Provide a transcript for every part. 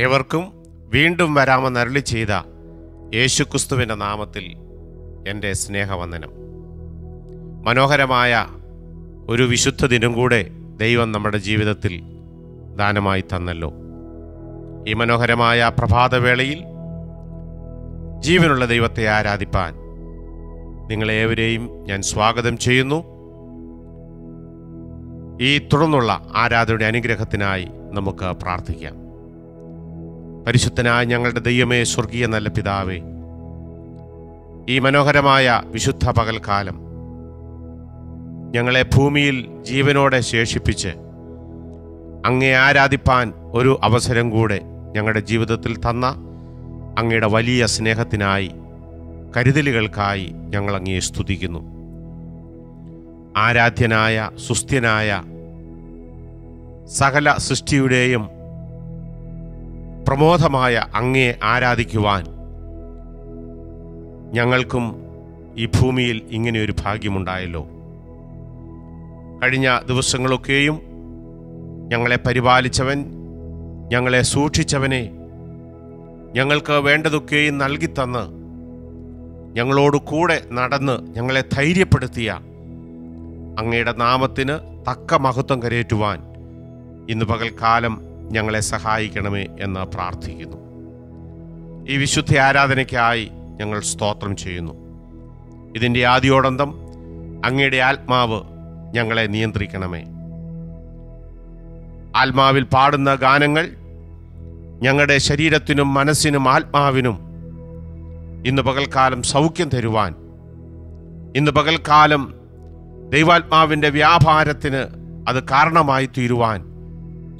ഏവർക്കും വീണ്ടും വരാമെന്ന് അരുളി ചെയ്ത യേശുക്രിസ്തുവിൻ്റെ നാമത്തിൽ എൻ്റെ സ്നേഹവന്ദനം. മനോഹരമായ ഒരു വിശുദ്ധ ദിനം കൂടെ ദൈവം നമ്മുടെ ജീവിതത്തിൽ ദാനമായി തന്നല്ലോ. ഈ മനോഹരമായ പ്രഭാതവേളയിൽ ജീവനുള്ള ദൈവത്തെ ആരാധിപ്പാൻ നിങ്ങളേവരെയും ഞാൻ സ്വാഗതം ചെയ്യുന്നു. ഈ തുടർന്നുള്ള ആരാധനയുടെ അനുഗ്രഹത്തിനായി നമുക്ക് പ്രാർത്ഥിക്കാം. പരിശുദ്ധനായ ഞങ്ങളുടെ ദൈവമേ, സ്വർഗീയ നല്ല പിതാവേ, ഈ മനോഹരമായ വിശുദ്ധ പകൽക്കാലം ഞങ്ങളെ ഭൂമിയിൽ ജീവനോടെ ശേഷിപ്പിച്ച് അങ്ങയെ ആരാധിപ്പാൻ ഒരു അവസരം കൂടെ ഞങ്ങളുടെ ജീവിതത്തിൽ തന്ന അങ്ങയുടെ വലിയ സ്നേഹത്തിനായി, കരുതലുകൾക്കായി ഞങ്ങൾ അങ്ങയെ സ്തുതിക്കുന്നു. ആരാധ്യനായ സുസ്ഥ്യനായ സകല സൃഷ്ടിയുടെയും പ്രമോദമായ അങ്ങയെ ആരാധിക്കുവാൻ ഞങ്ങൾക്കും ഈ ഭൂമിയിൽ ഇങ്ങനെയൊരു ഭാഗ്യമുണ്ടായല്ലോ. കഴിഞ്ഞ ദിവസങ്ങളൊക്കെയും ഞങ്ങളെ പരിപാലിച്ചവൻ, ഞങ്ങളെ സൂക്ഷിച്ചവനെ, ഞങ്ങൾക്ക് വേണ്ടതൊക്കെയും നൽകിത്തന്ന് ഞങ്ങളോട് കൂടെ നടന്ന് ഞങ്ങളെ ധൈര്യപ്പെടുത്തിയ അങ്ങയുടെ നാമത്തിന് തക്ക മഹത്വം കരയേറ്റുവാൻ ഇന്ന് പകൽക്കാലം ഞങ്ങളെ സഹായിക്കണമേ എന്ന് പ്രാർത്ഥിക്കുന്നു. ഈ വിശുദ്ധ ആരാധനയ്ക്കായി ഞങ്ങൾ സ്തോത്രം ചെയ്യുന്നു. ഇതിൻ്റെ ആദ്യോടന്തം അങ്ങയുടെ ആത്മാവ് ഞങ്ങളെ നിയന്ത്രിക്കണമേ. ആത്മാവിൽ പാടുന്ന ഗാനങ്ങൾ ഞങ്ങളുടെ ശരീരത്തിനും മനസ്സിനും ആത്മാവിനും ഇന്ന് പകൽക്കാലം സൗഖ്യം തരുവാൻ, ഇന്ന് പകൽക്കാലം ദൈവാത്മാവിൻ്റെ വ്യാപാരത്തിന് അത് കാരണമായി തീരുവാൻ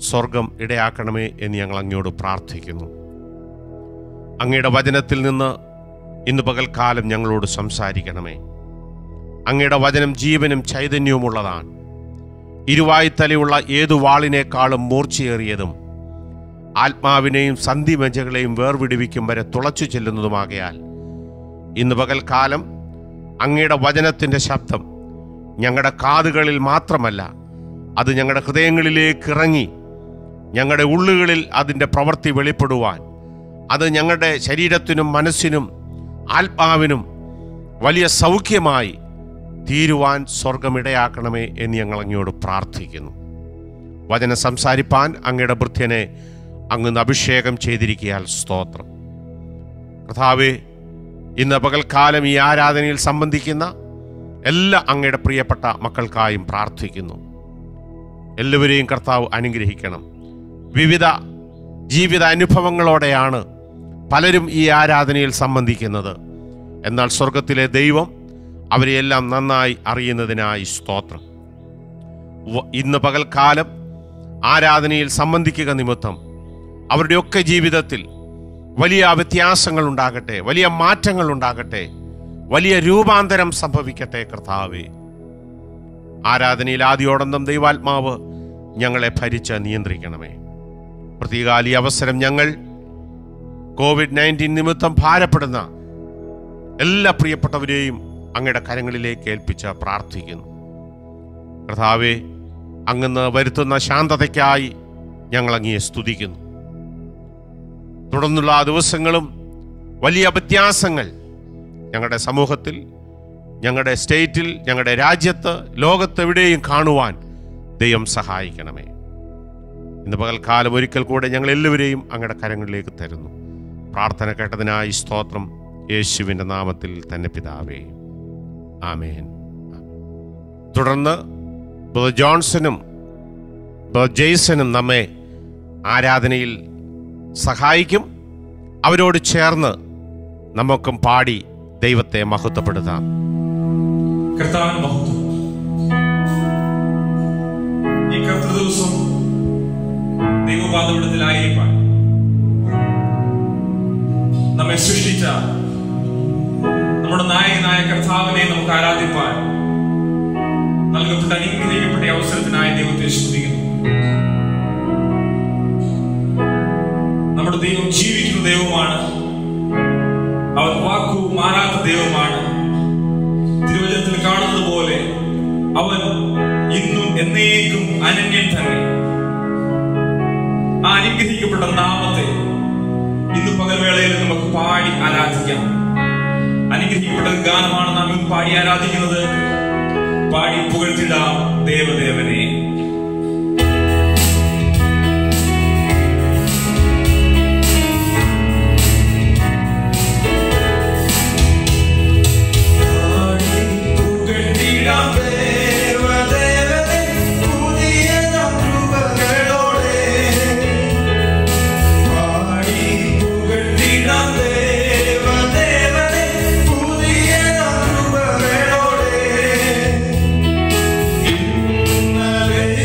സ്വർഗം ഇടയാക്കണമേ എന്ന് ഞങ്ങൾ അങ്ങയോട് പ്രാർത്ഥിക്കുന്നു. അങ്ങയുടെ വചനത്തിൽ നിന്ന് ഇന്ന് പകൽക്കാലം ഞങ്ങളോട് സംസാരിക്കണമേ. അങ്ങയുടെ വചനം ജീവനും ചൈതന്യവുമുള്ളതാണ്. ഇരുവായ്ത്തലയുള്ള ഏതു വാളിനേക്കാളും മൂർച്ചയേറിയതും ആത്മാവിനെയും സന്ധിമജ്ജകളെയും വേർവിടുവിക്കും വരെ തുളച്ചു ചെല്ലുന്നതുമാകയാൽ ഇന്ന് പകൽക്കാലം അങ്ങയുടെ വചനത്തിൻ്റെ ശബ്ദം ഞങ്ങളുടെ കാതുകളിൽ മാത്രമല്ല, അത് ഞങ്ങളുടെ ഹൃദയങ്ങളിലേക്ക് ഇറങ്ങി ഞങ്ങളുടെ ഉള്ളുകളിൽ അതിൻ്റെ പ്രവൃത്തി വെളിപ്പെടുവാൻ, അത് ഞങ്ങളുടെ ശരീരത്തിനും മനസ്സിനും ആത്മാവിനും വലിയ സൗഖ്യമായി തീരുവാൻ സ്വർഗമിടയാക്കണമേ എന്ന് ഞങ്ങൾ അങ്ങയോട് പ്രാർത്ഥിക്കുന്നു. വചനം സംസാരിപ്പാൻ അങ്ങയുടെ ഭൃത്യനെ അങ്ങ് അഭിഷേകം ചെയ്തിരിക്കയാൽ സ്തോത്രം. കർത്താവേ, ഇന്ന് പകൽക്കാലം ഈ ആരാധനയിൽ സംബന്ധിക്കുന്ന എല്ലാ അങ്ങയുടെ പ്രിയപ്പെട്ട മക്കൾക്കായും പ്രാർത്ഥിക്കുന്നു. എല്ലാവരെയും കർത്താവ് അനുഗ്രഹിക്കണം. വിവിധ ജീവിത അനുഭവങ്ങളോടെയാണ് പലരും ഈ ആരാധനയിൽ സംബന്ധിക്കുന്നത്. എന്നാൽ സ്വർഗത്തിലെ ദൈവം അവരെയെല്ലാം നന്നായി അറിയുന്നതിനായി സ്തോത്രം. ഇന്ന് പകൽക്കാലം ആരാധനയിൽ സംബന്ധിക്കുക നിമിത്തം അവരുടെയൊക്കെ ജീവിതത്തിൽ വലിയ വ്യത്യാസങ്ങൾ ഉണ്ടാകട്ടെ, വലിയ മാറ്റങ്ങൾ ഉണ്ടാകട്ടെ, വലിയ രൂപാന്തരം സംഭവിക്കട്ടെ. കർത്താവേ, ആരാധനയിൽ ആദ്യോടന്തം ദൈവാത്മാവ് ഞങ്ങളെ ഭരിച്ച് നിയന്ത്രിക്കണമേ. പ്രത്യേകാലി അവസരം ഞങ്ങൾ COVID-19 നിമിത്തം ഭാരപ്പെടുന്ന എല്ലാ പ്രിയപ്പെട്ടവരെയും അങ്ങയുടെ കരങ്ങളിലേക്ക് ഏൽപ്പിച്ച് പ്രാർത്ഥിക്കുന്നു. കർത്താവേ, അങ്ങ് വരുത്തുന്ന ശാന്തതയ്ക്കായി ഞങ്ങൾ അങ്ങയെ സ്തുതിക്കുന്നു. തുടർന്നുള്ള ദിവസങ്ങളും വലിയ വ്യത്യാസങ്ങൾ ഞങ്ങളുടെ സമൂഹത്തിൽ, ഞങ്ങളുടെ സ്റ്റേറ്റിൽ, ഞങ്ങളുടെ രാജ്യത്ത്, ലോകത്തെവിടെയും കാണുവാൻ ദൈവം സഹായിക്കണമേ. ഇന്ന് പകൽക്കാലം ഒരിക്കൽ കൂടെ ഞങ്ങൾ എല്ലാവരെയും അങ്ങയുടെ കരങ്ങളിലേക്ക് തരുന്നു. പ്രാർത്ഥന കേട്ടതിനായി സ്തോത്രം. യേശുവിൻ്റെ നാമത്തിൽ തന്നെ പിതാവേ, ആമേൻ. തുടർന്ന് ബ്രദർ ജോൺസണും ബ്രദർ ജെയ്സനും നമ്മെ ആരാധനയിൽ സഹായിക്കും. അവരോട് ചേർന്ന് നമുക്കും പാടി ദൈവത്തെ മഹത്വപ്പെടുത്താം. കർത്താവിന് മഹത്വം. ഈ കർത്തൃ ദിവസം ദൈവപാദപീഠത്തിലായിരിക്കാൻ നമ്മെ സൃഷ്ടിച്ച നമ്മുടെ നായകനായ കർത്താവിനെ നമുക്ക് ആരാധിപ്പാൻ നൽകപ്പെട്ട അനുഗ്രഹിക്കപ്പെട്ട അവസരത്തിനായി ദൈവത്തെ സ്തുതിക്കുന്നു. നമ്മുടെ ദൈവം ജീവിക്കുന്ന ദൈവമാണ്. അവൻ വാക്കു മാറാത്ത ദൈവമാണ്. തിരുവചനത്തിൽ കാണുന്നത് പോലെ അവൻ ഇന്നും എന്നേക്കും അനന്യൻ തന്നെ. ആ അനുഗ്രഹിക്കപ്പെട്ട നാമത്തെ ഇന്ന് പകൽവേളയിൽ നമുക്ക് പാടി ആരാധിക്കാം. അനുഗ്രഹിക്കപ്പെട്ട ഗാനമാണ് നാം ഇന്ന് പാടി ആരാധിക്കുന്നത്. പാടി പുകഴ്ത്തിടാം ദേവദേവനെ. Hare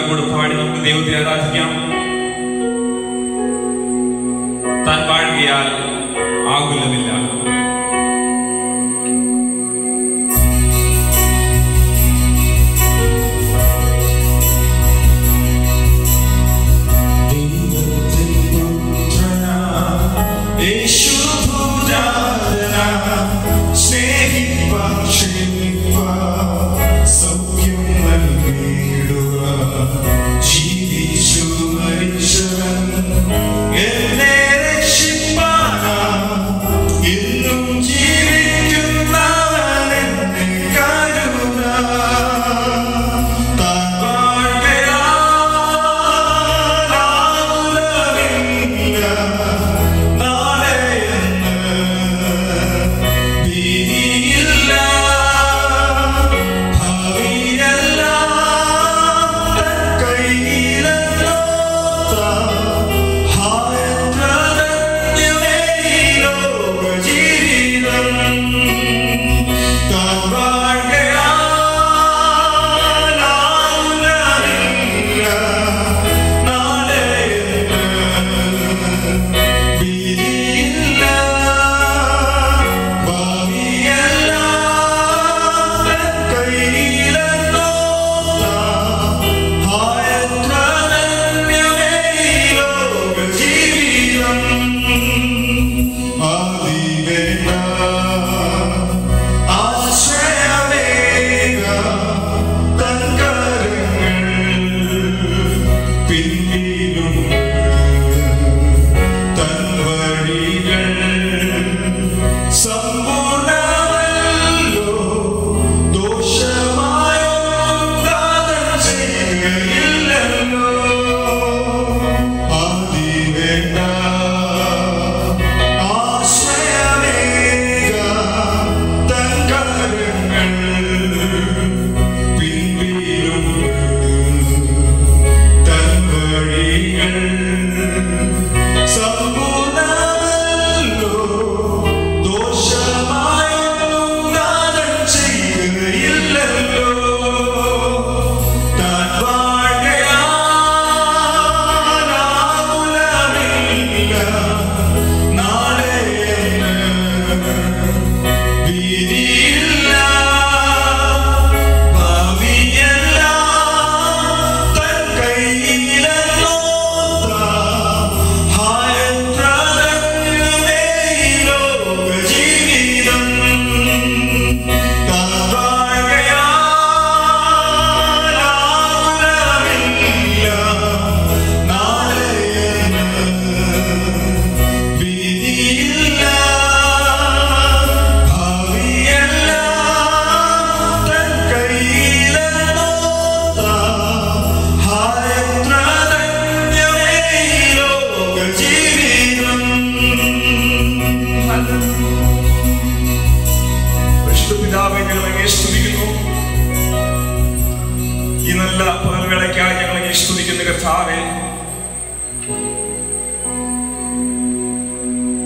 കൂടെ പാടി നമുക്ക് ദൈവത്തെ ആരാധിക്കാം. താൻ വാഴുകയാൽ ആകുലമില്ല.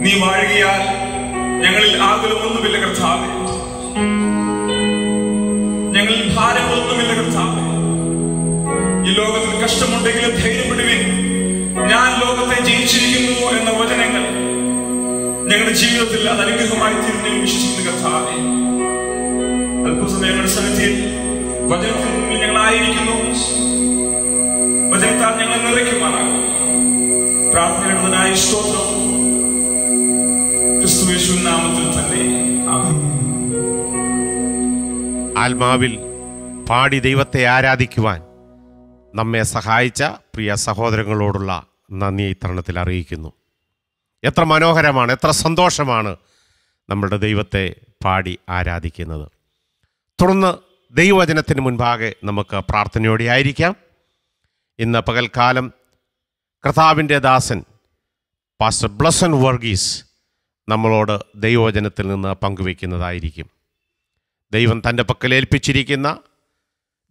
നീ വാഴുകയാൽ ഞങ്ങളിൽ ആകുലമൊന്നുമില്ല കർത്താവേ, ഞങ്ങളിൽ ഭാരങ്ങളൊന്നുമില്ല കർത്താവേ. ഈ ലോകത്തിൽ കഷ്ടമുണ്ടെങ്കിലും ധൈര്യപ്പെടുവിൻ, ഞാൻ ലോകത്തെ ജയിച്ചിരിക്കുന്നു എന്ന വചനങ്ങൾ ഞങ്ങളുടെ ജീവിതത്തിൽ അത് അനുഗ്രഹമായി തീർന്നു വിശ്വസിക്കുന്ന കർത്താവേ. അല്പസമയം ഞങ്ങളുടെ സന്നിധിയിൽ വചനത്തിൽ മുന്നിൽ ഞങ്ങളായിരിക്കുന്നു. വചനത്താൽ ഞങ്ങൾ നിറയ്ക്കുമാറാകും. പ്രാർത്ഥനയുടേതായ സ്തോത്രം ക്രിസ്തുയേശുവിൻ നാമത്തിൽ തന്നെ. ആമേൻ. ആത്മാവിൽ പാടി ദൈവത്തെ ആരാധിക്കുവാൻ നമ്മെ സഹായിച്ച പ്രിയ സഹോദരങ്ങളോടുള്ള നന്ദി ഈ തരുണത്തിൽ അറിയിക്കുന്നു. എത്ര മനോഹരമാണ്, എത്ര സന്തോഷമാണ് നമ്മളുടെ ദൈവത്തെ പാടി ആരാധിക്കുന്നത്. തുടർന്ന് ദൈവവചനത്തിന് മുൻപാകെ നമുക്ക് പ്രാർത്ഥനയോടെ ആയിരിക്കാം. ഇന്ന് പകൽക്കാലം കർത്താവിൻ്റെ ദാസൻ പാസ്റ്റർ ബ്ലസൻ വർഗീസ് നമ്മളോട് ദൈവവചനത്തിൽ നിന്ന് പങ്കുവയ്ക്കുന്നതായിരിക്കും. ദൈവം തൻ്റെ പക്കൽ ഏൽപ്പിച്ചിരിക്കുന്ന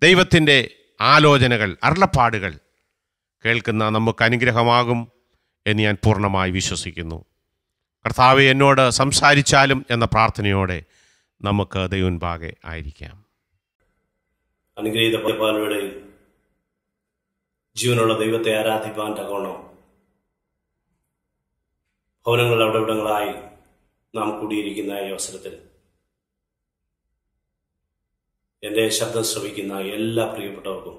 ദൈവത്തിൻ്റെ ആലോചനകൾ, അരുളപ്പാടുകൾ കേൾക്കുന്ന നമുക്ക് അനുഗ്രഹമാകും എന്ന് ഞാൻ പൂർണ്ണമായി വിശ്വസിക്കുന്നു. കർത്താവെ, എന്നോട് സംസാരിച്ചാലും എന്ന പ്രാർത്ഥനയോടെ നമുക്ക് ദൈവമുൻപാകെ ആയിരിക്കാം. അനുഗ്രഹീത പാൽവേളയിൽ ജീവനുള്ള ദൈവത്തെ ആരാധിപ്പാൻ തക്കവണ്ണം ഭവനങ്ങൾ അവിടെവിടങ്ങളായി നാം കൂടിയിരിക്കുന്ന ഈ അവസരത്തിൽ എൻ്റെ ശബ്ദം ശ്രവിക്കുന്ന എല്ലാ പ്രിയപ്പെട്ടവർക്കും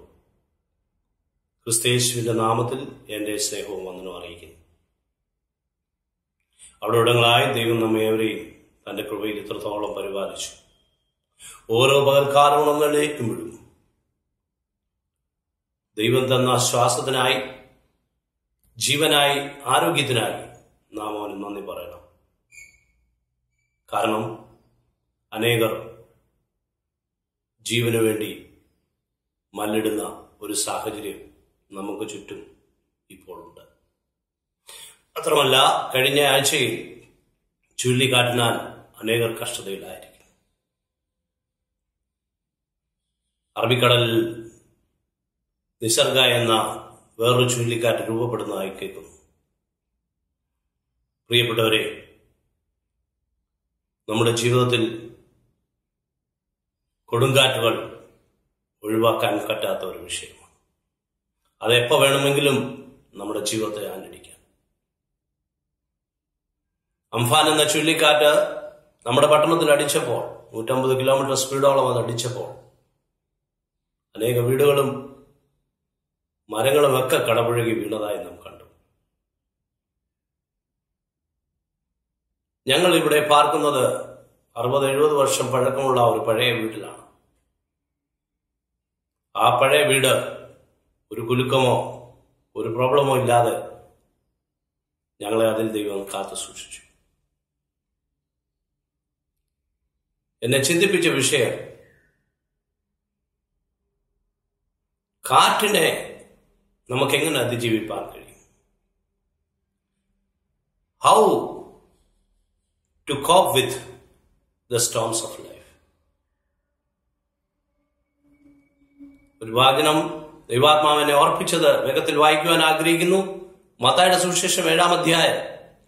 ക്രിസ്തയേശുവിന്റെ നാമത്തിൽ എൻ്റെ സ്നേഹവും വന്ദനവും അറിയിക്കുന്നു. അവിടെവിടങ്ങളായി ദൈവം നമ്മെ ഏവരെയും തൻ്റെ കൃപയിൽ ഇത്രത്തോളം പരിപാലിച്ചു. ഓരോ പകൽക്കാലം എഴുന്നേൽക്കുമ്പോഴും ദൈവം തന്ന ശ്വാസത്തിനായി, ജീവനായി, ആരോഗ്യത്തിനായി നാം അവന് നന്ദി പറയണം. കാരണം അനേകർ ജീവന് വേണ്ടി മല്ലിടുന്ന ഒരു സാഹചര്യം നമുക്ക് ചുറ്റും ഇപ്പോഴുണ്ട്. മാത്രമല്ല, കഴിഞ്ഞ ആഴ്ചയിൽ ചുഴലിക്കാറ്റിനാൽ അനേകർ കഷ്ടതയിലായിരിക്കും. അറബിക്കടലിൽ നിസർഗ എന്ന വേറൊരു ചുഴലിക്കാറ്റ് രൂപപ്പെടുന്നതായി കേൾക്കുന്നു. പ്രിയപ്പെട്ടവരെ, നമ്മുടെ ജീവിതത്തിൽ കൊടുങ്കാറ്റുകൾ ഒഴിവാക്കാൻ പറ്റാത്ത ഒരു വിഷയമാണ്. അതെപ്പോ വേണമെങ്കിലും നമ്മുടെ ജീവിതത്തെ ആഞ്ഞടിക്കാം. അംഫാൻ എന്ന ചുഴലിക്കാറ്റ് നമ്മുടെ പട്ടണത്തിൽ അടിച്ചപ്പോൾ 150 കിലോമീറ്റർ സ്പീഡോളം അത് അടിച്ചപ്പോൾ അനേക വീടുകളും മരങ്ങളും ഒക്കെ കടപുഴകി വീണതായി നാം കണ്ടു. ഞങ്ങൾ ഇവിടെ പാർക്കുന്നത് 60-70 വർഷം പഴക്കമുള്ള ഒരു പഴയ വീട്ടിലാണ്. ആ പഴയ വീട് ഒരു കുലുക്കമോ ഒരു പ്രോബ്ലമോ ഇല്ലാതെ ഞങ്ങളെ അതിൽ ദൈവം കാത്തു സൂക്ഷിച്ചു. എന്നെ ചിന്തിപ്പിച്ച വിഷയം, കാറ്റിനെ നമുക്കെങ്ങനെ അതിജീവിപ്പാൻ കഴിയും? How to cope with the storms of life. ഒരു വാചനം ദൈവാത്മാവിനെ ഓർപ്പിച്ചത് വേഗത്തിൽ വായിക്കുവാൻ ആഗ്രഹിക്കുന്നു. മത്തായിയുടെ സുവിശേഷം 7-ാം അധ്യായം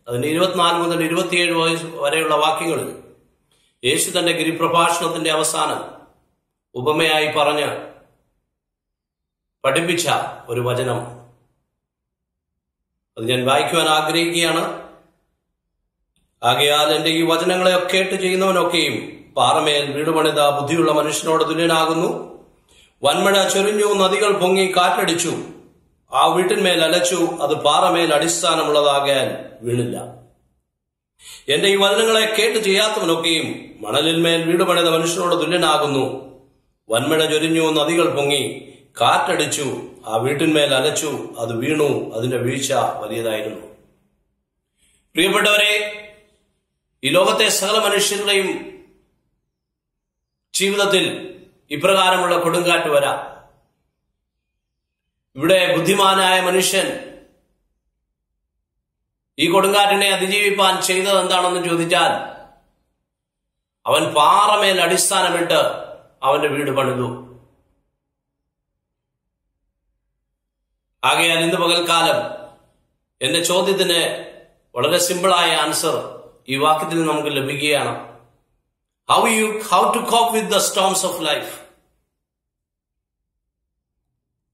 അതിന് 24 മുതൽ 27 വരെയുള്ള വാക്യങ്ങളിൽ യേശു തന്റെ ഗിരിപ്രഭാഷണത്തിന്റെ അവസാനം ഉപമയായി പറഞ്ഞ് പഠിപ്പിച്ച ഒരു വചനം അത് ഞാൻ വായിക്കുവാൻ ആഗ്രഹിക്കുകയാണ്. ആകയാൽ എന്റെ ഈ വചനങ്ങളെയൊക്കെ കേട്ട് ചെയ്യുന്നവനൊക്കെയും പാറമേൽ വീട് പണിത ബുദ്ധിയുള്ള മനുഷ്യനോട് തുല്യനാകുന്നു. വൻമഴ ചൊരിഞ്ഞു, നദികൾ പൊങ്ങി, കാറ്റടിച്ചു, ആ വീട്ടിന്മേൽ അലച്ചു, അത് പാറമേൽ അടിസ്ഥാനമുള്ളതാകാൻ വീണില്ല. എന്റെ ഈ വചനങ്ങളെ കേട്ട് ചെയ്യാത്തവനൊക്കെയും മണലിന്മേൽ വീട് പണിത മനുഷ്യനോട് തുല്യനാകുന്നു. വൻമഴ ചൊരിഞ്ഞു, നദികൾ പൊങ്ങി, കാറ്റടിച്ചു, ആ വീട്ടിന്മേൽ അലച്ചു, അത് വീണു, അതിന്റെ വീഴ്ച വലിയതായിരുന്നു. പ്രിയപ്പെട്ടവരെ, ഈ ലോകത്തെ സകല മനുഷ്യരുടെയും ജീവിതത്തിൽ ഇപ്രകാരമുള്ള കൊടുങ്കാറ്റ് വരാം. ഇവിടെ ബുദ്ധിമാനായ മനുഷ്യൻ ഈ കൊടുങ്കാറ്റിനെ അതിജീവിപ്പാൻ ചെയ്തത് എന്താണെന്ന് ചോദിച്ചാൽ, അവൻ പാറമേൽ അടിസ്ഥാനമിട്ട് അവന്റെ വീട് പണിതു. ആകയാൽ ഇന്ന് പകൽക്കാലം എന്റെ ചോദ്യത്തിന് വളരെ സിമ്പിളായ ആൻസർ ഈ വാക്യത്തിൽ നമുക്ക് ലഭിക്കുകയാണ്. How to cope with the storms of life.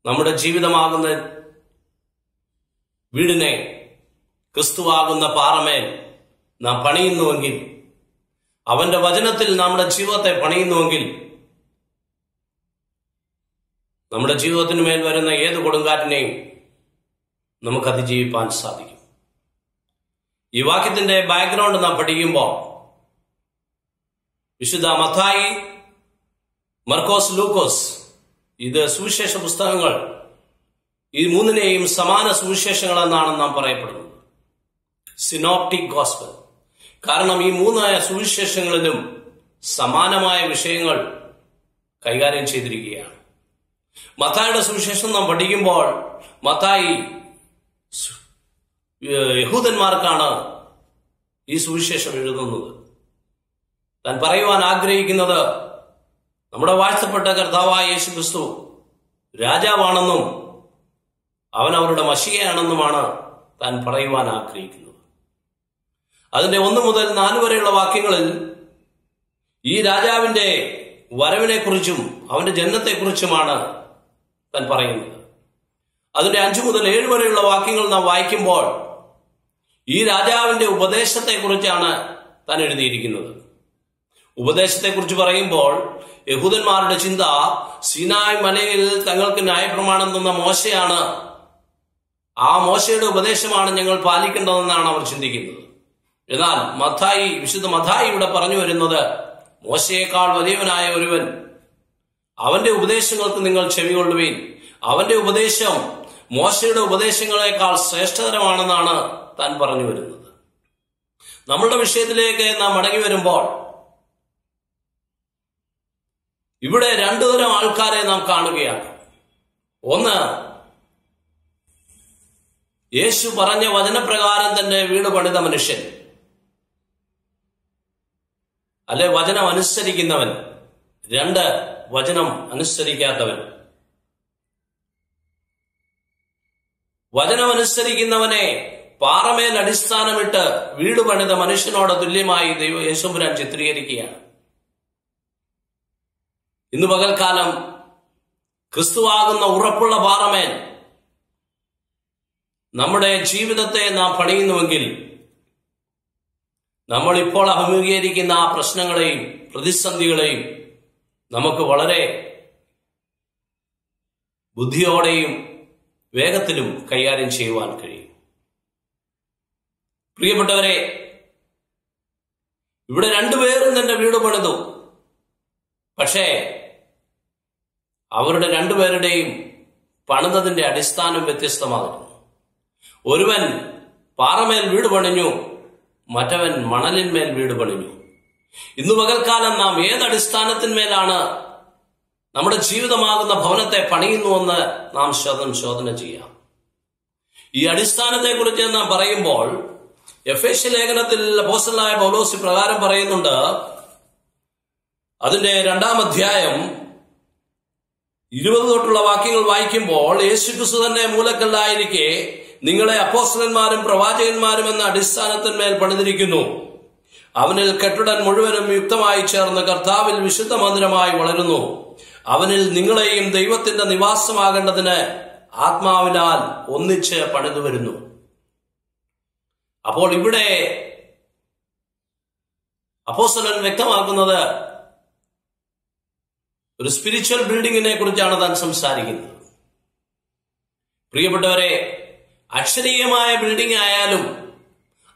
നമ്മുടെ ജീവിതമാകുന്ന വീടിനെ ക്രിസ്തുവാകുന്ന പാറമേൽ നാം പണിയുന്നുവെങ്കിൽ, അവന്റെ വചനത്തിൽ നമ്മുടെ ജീവിതത്തെ പണിയുന്നുവെങ്കിൽ, നമ്മുടെ ജീവിതത്തിന് മേൽ വരുന്ന ഏത് കൊടുങ്കാറ്റിനെയും നമുക്ക് അതിജീവിപ്പാൻ സാധിക്കും. ഈ വാക്യത്തിന്റെ ബാക്ക്ഗ്രൗണ്ട് നാം പഠിക്കുമ്പോൾ വിശുദ്ധ മത്തായി, മർക്കോസ്, ലൂക്കോസ്, ഇത് സുവിശേഷ പുസ്തകങ്ങൾ, ഈ മൂന്നിനെയും സമാന സുവിശേഷങ്ങൾ എന്നാണ് നാം പറയപ്പെടുന്നത്. Synoptic gospel. കാരണം ഈ 3 സുവിശേഷങ്ങളിലും സമാനമായ വിഷയങ്ങൾ കൈകാര്യം ചെയ്തിരിക്കുകയാണ്. മത്തായിയുടെ സുവിശേഷം നാം പഠിക്കുമ്പോൾ മത്തായി യഹൂദന്മാർക്കാണ് ഈ സുവിശേഷം എഴുതുന്നത്. താൻ പറയുവാൻ ആഗ്രഹിക്കുന്നത് നമ്മുടെ വാഴ്ത്തപ്പെട്ട കർത്താവായ യേശു ക്രിസ്തു രാജാവാണെന്നും അവൻ അവരുടെ മശിഹയാണെന്നുമാണ് താൻ പറയുവാൻ ആഗ്രഹിക്കുന്നത്. അതിന്റെ 1 മുതൽ 4 വരെയുള്ള വാക്യങ്ങളിൽ ഈ രാജാവിന്റെ വരവിനെ കുറിച്ചും അവന്റെ ജനനത്തെക്കുറിച്ചുമാണ് താൻ പറയുന്നത്. അതിന്റെ 5 മുതൽ 7 വരെയുള്ള വാക്യങ്ങൾ നാം വായിക്കുമ്പോൾ ഈ രാജാവിന്റെ ഉപദേശത്തെക്കുറിച്ചാണ് താൻ എഴുതിയിരിക്കുന്നത്. ഉപദേശത്തെക്കുറിച്ച് പറയുമ്പോൾ യഹൂദന്മാരുടെ ചിന്ത സീനായ് മലയിൽ തങ്ങൾക്ക് ന്യായപ്രമാണം തന്ന മോശയാണ്, ആ മോശയുടെ ഉപദേശമാണ് ഞങ്ങൾ പാലിക്കേണ്ടതെന്നാണ് അവർ ചിന്തിക്കുന്നത്. എന്നാൽ വിശുദ്ധ മത്തായി ഇവിടെ പറഞ്ഞു വരുന്നത്, മോശയേക്കാൾ വലിയവനായ ഒരുവൻ, അവന്റെ ഉപദേശങ്ങൾക്ക് നിങ്ങൾ ചെവികൊള്ളുവീൻ. അവന്റെ ഉപദേശം മോശയുടെ ഉപദേശങ്ങളെക്കാൾ ശ്രേഷ്ഠതരമാണെന്നാണ് താൻ പറഞ്ഞു വരുന്നത്. നമ്മളുടെ വിഷയത്തിലേക്ക് നാം മടങ്ങി വരുമ്പോൾ ഇവിടെ 2 തരം ആൾക്കാരെ നാം കാണുകയാണ്. ഒന്ന്, യേശു പറഞ്ഞ വചനപ്രകാരം തന്നെ വീട് പണിത മനുഷ്യൻ, അല്ലെ വചനം അനുസരിക്കുന്നവൻ. 2, വചനം അനുസരിക്കാത്തവൻ. വചനം അനുസരിക്കുന്നവനെ പാറമേൽ അടിസ്ഥാനമിട്ട് വീട് പണിത മനുഷ്യനോട് തുല്യമായി യേശുപുരാൻ ചിത്രീകരിക്കുകയാണ്. ഇന്ന് പകൽക്കാലം ക്രിസ്തുവാകുന്ന ഉറപ്പുള്ള പാറമേൽ നമ്മുടെ ജീവിതത്തെ നാം പണിയുന്നുവെങ്കിൽ നമ്മൾ ഇപ്പോൾ അഭിമുഖീകരിക്കുന്ന ആ പ്രശ്നങ്ങളെയും പ്രതിസന്ധികളെയും നമുക്ക് വളരെ ബുദ്ധിയോടെയും വേഗത്തിലും കൈകാര്യം ചെയ്യുവാൻ കഴിയും. പ്രിയപ്പെട്ടവരെ, ഇവിടെ 2 പേരും തന്നെ വീട് പണിതു. പക്ഷേ അവരുടെ 2 പേരുടെയും പണിതതിന്റെ അടിസ്ഥാനം വ്യത്യസ്തമാകുന്നു. ഒരുവൻ പാറമേൽ വീട് പണിഞ്ഞു, മറ്റവൻ മണലിന്മേൽ വീട് പണിഞ്ഞു. ഇന്ന് പകൽക്കാലം നാം ഏതടിസ്ഥാനത്തിന്മേലാണ് നമ്മുടെ ജീവിതമാകുന്ന ഭവനത്തെ പണിയുന്നുവെന്ന് നാം ശോധന ചെയ്യാം. ഈ അടിസ്ഥാനത്തെക്കുറിച്ച് നാം പറയുമ്പോൾ എഫേസ്യ ലേഖനത്തിൽ അപ്പോസ്തലനായ പൗലോസ് പ്രകാരം പറയുന്നുണ്ട്. അതിന്റെ 2-ാം അധ്യായം 20 തൊട്ടുള്ള വാക്യങ്ങൾ വായിക്കുമ്പോൾ, യേശുക്രിസ്തു തന്നെ മൂലക്കല്ലായിരിക്കെ നിങ്ങളെ അപ്പോസ്തലന്മാരും പ്രവാചകന്മാരും എന്ന അടിസ്ഥാനത്തിന്മേൽ പണിതിരിക്കുന്നു. അവനിൽ കെട്ടിടം മുഴുവനും യുക്തമായി ചേർന്ന് കർത്താവിൽ വിശുദ്ധ മന്ദിരമായി വളരുന്നു. അവനിൽ നിങ്ങളെയും ദൈവത്തിന്റെ നിവാസമാകേണ്ടതിന് ആത്മാവിനാൽ ഒന്നിച്ച് പണിതു വരുന്നു. അപ്പോൾ ഇവിടെ അപ്പോസ്തലൻ വ്യക്തമാക്കുന്നത് ഒരു സ്പിരിച്വൽ ബിൽഡിങ്ങിനെ കുറിച്ചാണ് താൻ സംസാരിക്കുന്നത്. പ്രിയപ്പെട്ടവരെ, അക്ഷരീയമായ ബിൽഡിംഗ് ആയാലും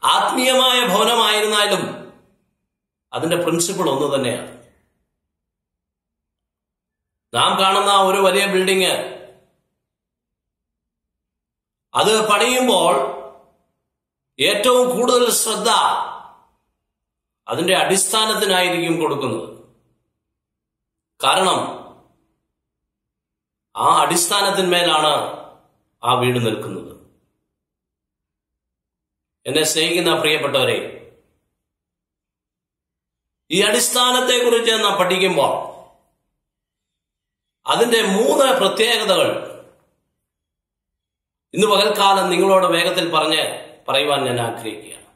ആത്മീയമായ ഭവനമായിരുന്നാലും അതിന്റെ പ്രിൻസിപ്പിൾ ഒന്ന് തന്നെയാണ്. നാം കാണുന്ന ഒരു വലിയ ബിൽഡിംഗ്, അത് പണിയുമ്പോൾ ഏറ്റവും കൂടുതൽ ശ്രദ്ധ അതിന്റെ അടിസ്ഥാനത്തിനായിരിക്കും കൊടുക്കുന്നത്. കാരണം ആ അടിസ്ഥാനത്തിന്മേലാണ് ആ വീട് നിൽക്കുന്നത്. എന്നെ സ്നേഹിക്കുന്ന പ്രിയപ്പെട്ടവരെ, ഈ അടിസ്ഥാനത്തെക്കുറിച്ച് നാം പഠിക്കുമ്പോൾ അതിന്റെ 3 പ്രത്യേകതകൾ ഇന്ന് പകൽക്കാലം നിങ്ങളോട് വേഗത്തിൽ പറയുവാൻ ഞാൻ ആഗ്രഹിക്കുകയാണ്.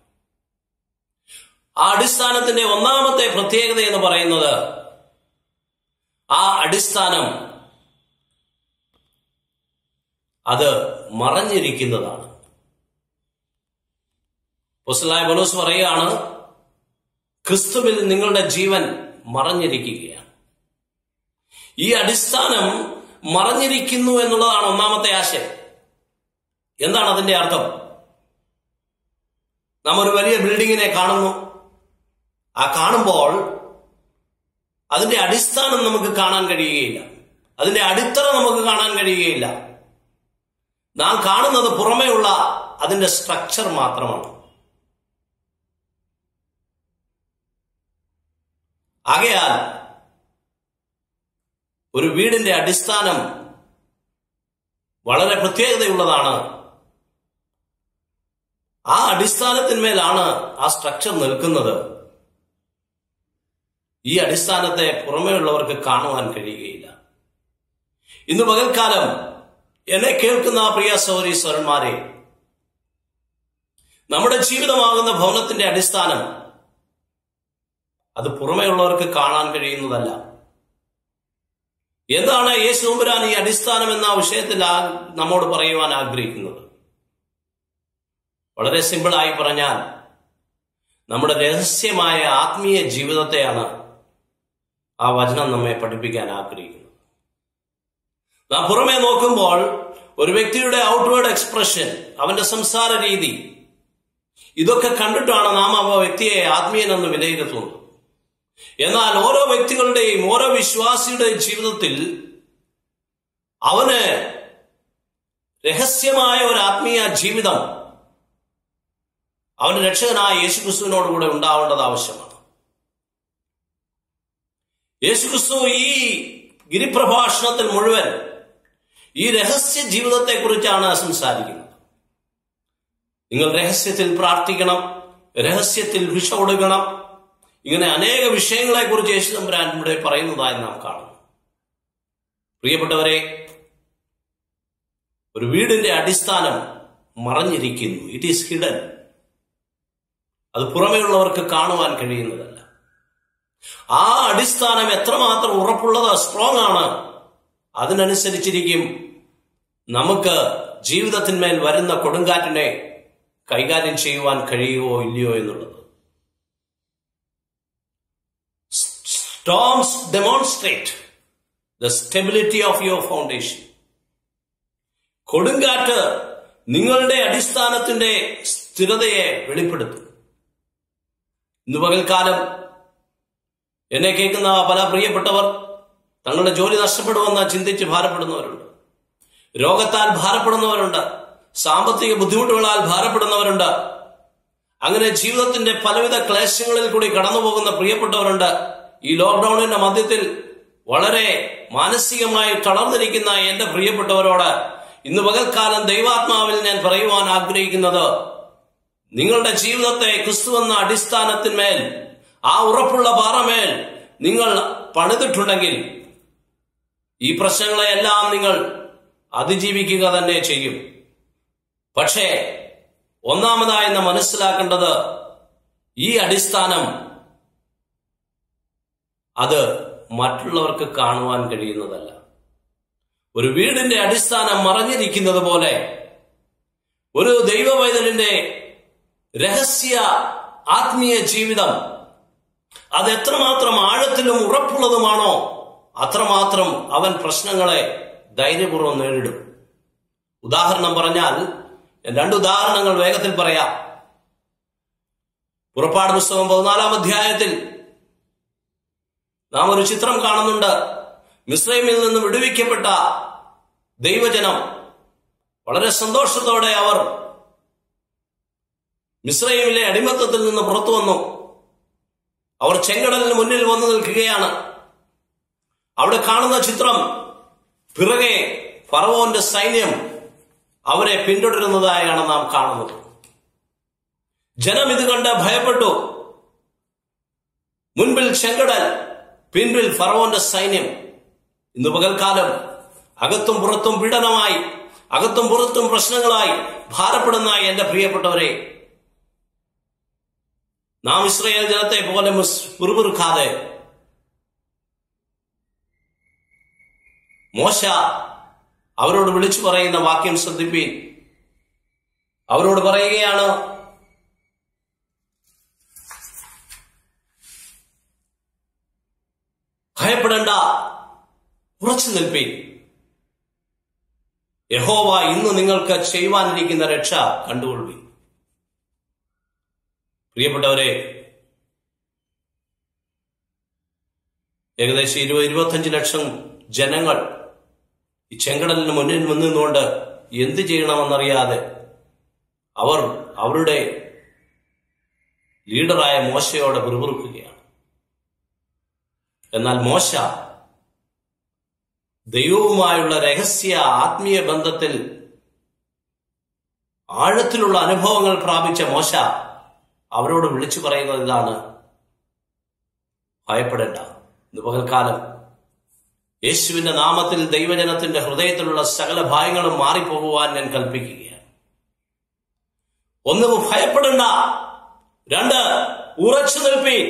ആ അടിസ്ഥാനത്തിന്റെ 1-ാമത്തെ പ്രത്യേകത എന്ന് പറയുന്നത്, ആ അടിസ്ഥാനം അത് മറഞ്ഞിരിക്കുന്നതാണ്. അപ്പോസ്തലനായ പൗലോസ് പറയുകയാണ്, ക്രിസ്തുവിൽ നിങ്ങളുടെ ജീവൻ മറഞ്ഞിരിക്കുകയാണ്. ഈ അടിസ്ഥാനം മറഞ്ഞിരിക്കുന്നു എന്നുള്ളതാണ് 1-ാമത്തെ ആശയം. എന്താണ് അതിന്റെ അർത്ഥം? നാം ഒരു വലിയ ബിൽഡിങ്ങിനെ കാണുന്നു. ആ കാണുമ്പോൾ അതിന്റെ അടിസ്ഥാനം നമുക്ക് കാണാൻ കഴിയുകയില്ല, അതിന്റെ അടിത്തറ നമുക്ക് കാണാൻ കഴിയുകയില്ല. നാം കാണുന്നത് പുറമേയുള്ള അതിന്റെ സ്ട്രക്ചർ മാത്രമാണ്. ആകയാൽ ഒരു വീടിന്റെ അടിസ്ഥാനം വളരെ പ്രത്യേകതയുള്ളതാണ്. ആ അടിസ്ഥാനത്തിന്മേലാണ് ആ സ്ട്രക്ചർ നിൽക്കുന്നത്. ഈ അടിസ്ഥാനത്തെ പുറമേയുള്ളവർക്ക് കാണുവാൻ കഴിയുകയില്ല. ഇന്ന് പകൽക്കാലം എന്നെ കേൾക്കുന്ന പ്രിയ സഹോദരീ-സഹോദരന്മാരെ, നമ്മുടെ ജീവിതമാകുന്ന ഭവനത്തിന്റെ അടിസ്ഥാനം അത് പുറമേയുള്ളവർക്ക് കാണാൻ കഴിയുന്നതല്ല. എന്താണ് യേശു തമ്പുരാൻ ഈ അടിസ്ഥാനം എന്ന വിഷയത്തിൽ നമ്മോട് പറയുവാൻ ആഗ്രഹിക്കുന്നത്? വളരെ സിമ്പിളായി പറഞ്ഞാൽ നമ്മുടെ രഹസ്യമായ ആത്മീയ ജീവിതത്തെയാണ് ആ വചനം നമ്മെ പഠിപ്പിക്കാൻ ആഗ്രഹിക്കുന്നത്. നാം പുറമേ നോക്കുമ്പോൾ ഒരു വ്യക്തിയുടെ ഔട്ട്വേർഡ് എക്സ്പ്രഷൻ, അവന്റെ സംസാര രീതി, ഇതൊക്കെ കണ്ടിട്ടാണ് നാം ആ വ്യക്തിയെ ആത്മീയനെന്ന് വിലയിരുത്തുന്നത്. എന്നാൽ ഓരോ വ്യക്തികളുടെയും ഓരോ വിശ്വാസിയുടെയും ജീവിതത്തിൽ അവന് രഹസ്യമായ ഒരു ആത്മീയ ജീവിതം അവന്റെ രക്ഷകനായ യേശുക്രിസ്തുവിനോടുകൂടെ ഉണ്ടാവേണ്ടത് ആവശ്യമാണ്. യേശുക്രിസ്തു ഈ ഗിരിപ്രഭാഷണത്തിൽ മുഴുവൻ ഈ രഹസ്യ ജീവിതത്തെ കുറിച്ചാണ് സംസാരിക്കുന്നത്. നിങ്ങൾ രഹസ്യത്തിൽ പ്രാർത്ഥിക്കണം, രഹസ്യത്തിൽ ഭിക്ഷ കൊടുക്കണം, ഇങ്ങനെ അനേക വിഷയങ്ങളെ കുറിച്ച് യേശു തമ്പുരാൻ ഇവിടെ പറയുന്നതായി നാം കാണുന്നു. പ്രിയപ്പെട്ടവരെ, ഒരു വീടിന്റെ അടിസ്ഥാനം മറഞ്ഞിരിക്കുന്നു. It is hidden. അത് പുറമേയുള്ളവർക്ക് കാണുവാൻ കഴിയുന്നതല്ല. ആ അടിസ്ഥാനം എത്രമാത്രം ഉറപ്പുള്ളത്, സ്ട്രോങ് ആണ്, അതിനനുസരിച്ചിരിക്കും നമുക്ക് ജീവിതത്തിന്മേൽ വരുന്ന കൊടുങ്കാറ്റിനെ കൈകാര്യം ചെയ്യുവാൻ കഴിയുമോ ഇല്ലയോ എന്നുള്ളത്. Storms demonstrate the stability of your foundation. കൊടുങ്കാറ്റ് നിങ്ങളുടെ അടിസ്ഥാനത്തിന്റെ സ്ഥിരതയെ വെളിപ്പെടുത്തും. ഇന്ന് പകൽക്കാലം എന്നെ കേൾക്കുന്ന പല പ്രിയപ്പെട്ടവർ തങ്ങളുടെ ജോലി നഷ്ടപ്പെടുമെന്ന് ചിന്തിച്ച് ഭാരപ്പെടുന്നവരുണ്ട്, രോഗത്താൽ ഭാരപ്പെടുന്നവരുണ്ട്, സാമ്പത്തിക ബുദ്ധിമുട്ടുകളാൽ ഭാരപ്പെടുന്നവരുണ്ട്. അങ്ങനെ ജീവിതത്തിന്റെ പലവിധ ക്ലേശങ്ങളിൽ കൂടി കടന്നുപോകുന്ന പ്രിയപ്പെട്ടവരുണ്ട്. ഈ ലോക്ക്ഡൌണിന്റെ മധ്യത്തിൽ വളരെ മാനസികമായി തളർന്നിരിക്കുന്ന എന്റെ പ്രിയപ്പെട്ടവരോട് ഇന്ന് പകൽക്കാലം ദൈവാത്മാവിൽ ഞാൻ പറയുവാൻ ആഗ്രഹിക്കുന്നത്, നിങ്ങളുടെ ജീവിതത്തെ ക്രിസ്തുവെന്ന അടിസ്ഥാനത്തിന്മേൽ, ആ ഉറപ്പുള്ള പാറമേൽ നിങ്ങൾ പണിതിട്ടുണ്ടെങ്കിൽ ഈ പ്രശ്നങ്ങളെയെല്ലാം നിങ്ങൾ അതിജീവിക്കുക തന്നെ ചെയ്യും. പക്ഷേ ഒന്നാമതായി നാം മനസ്സിലാക്കേണ്ടത്, ഈ അടിസ്ഥാനം അത് മറ്റുള്ളവർക്ക് കാണുവാൻ കഴിയുന്നതല്ല. ഒരു വീടിന്റെ അടിസ്ഥാനം മറഞ്ഞിരിക്കുന്നത് പോലെ ഒരു ദൈവവൈതലിന്റെ രഹസ്യ ആത്മീയ ജീവിതം അത് എത്രമാത്രം ആഴത്തിലും ഉറപ്പുള്ളതുമാണോ അത്രമാത്രം അവൻ പ്രശ്നങ്ങളെ ധൈര്യപൂർവ്വം നേരിടും. ഉദാഹരണം പറഞ്ഞാൽ, 2 ഉദാഹരണങ്ങൾ വേഗത്തിൽ പറയാം. പുറപ്പാട് പുസ്തകം 14-ാം അധ്യായത്തിൽ നാം ഒരു ചിത്രം കാണുന്നുണ്ട്. മിസ്രൈമിൽ നിന്ന് വിടുവിക്കപ്പെട്ട ദൈവജനം വളരെ സന്തോഷത്തോടെ അവർ മിസ്രൈമിലെ അടിമത്തത്തിൽ നിന്ന് പുറത്തു വന്നു. അവർ ചെങ്കടലിന് മുന്നിൽ വന്നു നിൽക്കുകയാണ്. അവിടെ കാണുന്ന ചിത്രം, പിറകെ ഫറവോന്റെ സൈന്യം അവരെ പിന്തുടരുന്നതായാണ് നാം കാണുന്നത്. ജനം ഇത് കണ്ട് ഭയപ്പെട്ടു. മുൻപിൽ ചെങ്കടൽ, പിൻപിൽ ഫറവോന്റെ സൈന്യം. ഇന്ന് പകൽക്കാലം അകത്തും പുറത്തും പീഡനമായി, അകത്തും പുറത്തും പ്രശ്നങ്ങളായി ഭാരപ്പെടുന്ന എന്റെ പ്രിയപ്പെട്ടവരെ, നാം ഇസ്രായേൽ ജനത്തെ പോലെ പിറുപിറുക്കാതെ മോശ അവരോട് വിളിച്ചു പറയുന്ന വാക്യം ശ്രദ്ധിപ്പീൻ. അവരോട് പറയുകയാണ്, ഭയപ്പെടേണ്ട, ഉറച്ചു നിൽപ്പീൻ. യഹോവ ഇന്ന് നിങ്ങൾക്ക് ചെയ്യുവാനിരിക്കുന്ന രക്ഷ കണ്ടുകൊള്ളുവീൻ. പ്രിയപ്പെട്ടവരെ, ഏകദേശം 20-25 ലക്ഷം ജനങ്ങൾ ഈ ചെങ്കടലിന് മുന്നിൽ നിന്നുകൊണ്ട് എന്ത് ചെയ്യണമെന്നറിയാതെ അവർ അവരുടെ ലീഡറായ മോശയോട് പിറുപിറുക്കുകയാണ്. എന്നാൽ മോശ ദൈവവുമായുള്ള രഹസ്യ ആത്മീയ ബന്ധത്തിൽ ആഴത്തിലുള്ള അനുഭവങ്ങൾ പ്രാപിച്ച മോശ അവരോട് വിളിച്ചു പറയുന്നത് ഇതാണ്: ഭയപ്പെടേണ്ട. ഇന്ന് പകൽക്കാലം യേശുവിന്റെ നാമത്തിൽ ദൈവജനത്തിന്റെ ഹൃദയത്തിലുള്ള സകല ഭയങ്ങളും മാറിപ്പോകുവാൻ ഞാൻ കൽപ്പിക്കുകയാണ്. 1, ഭയപ്പെടേണ്ട. 2, ഉറച്ചു നിൽപ്പീൻ.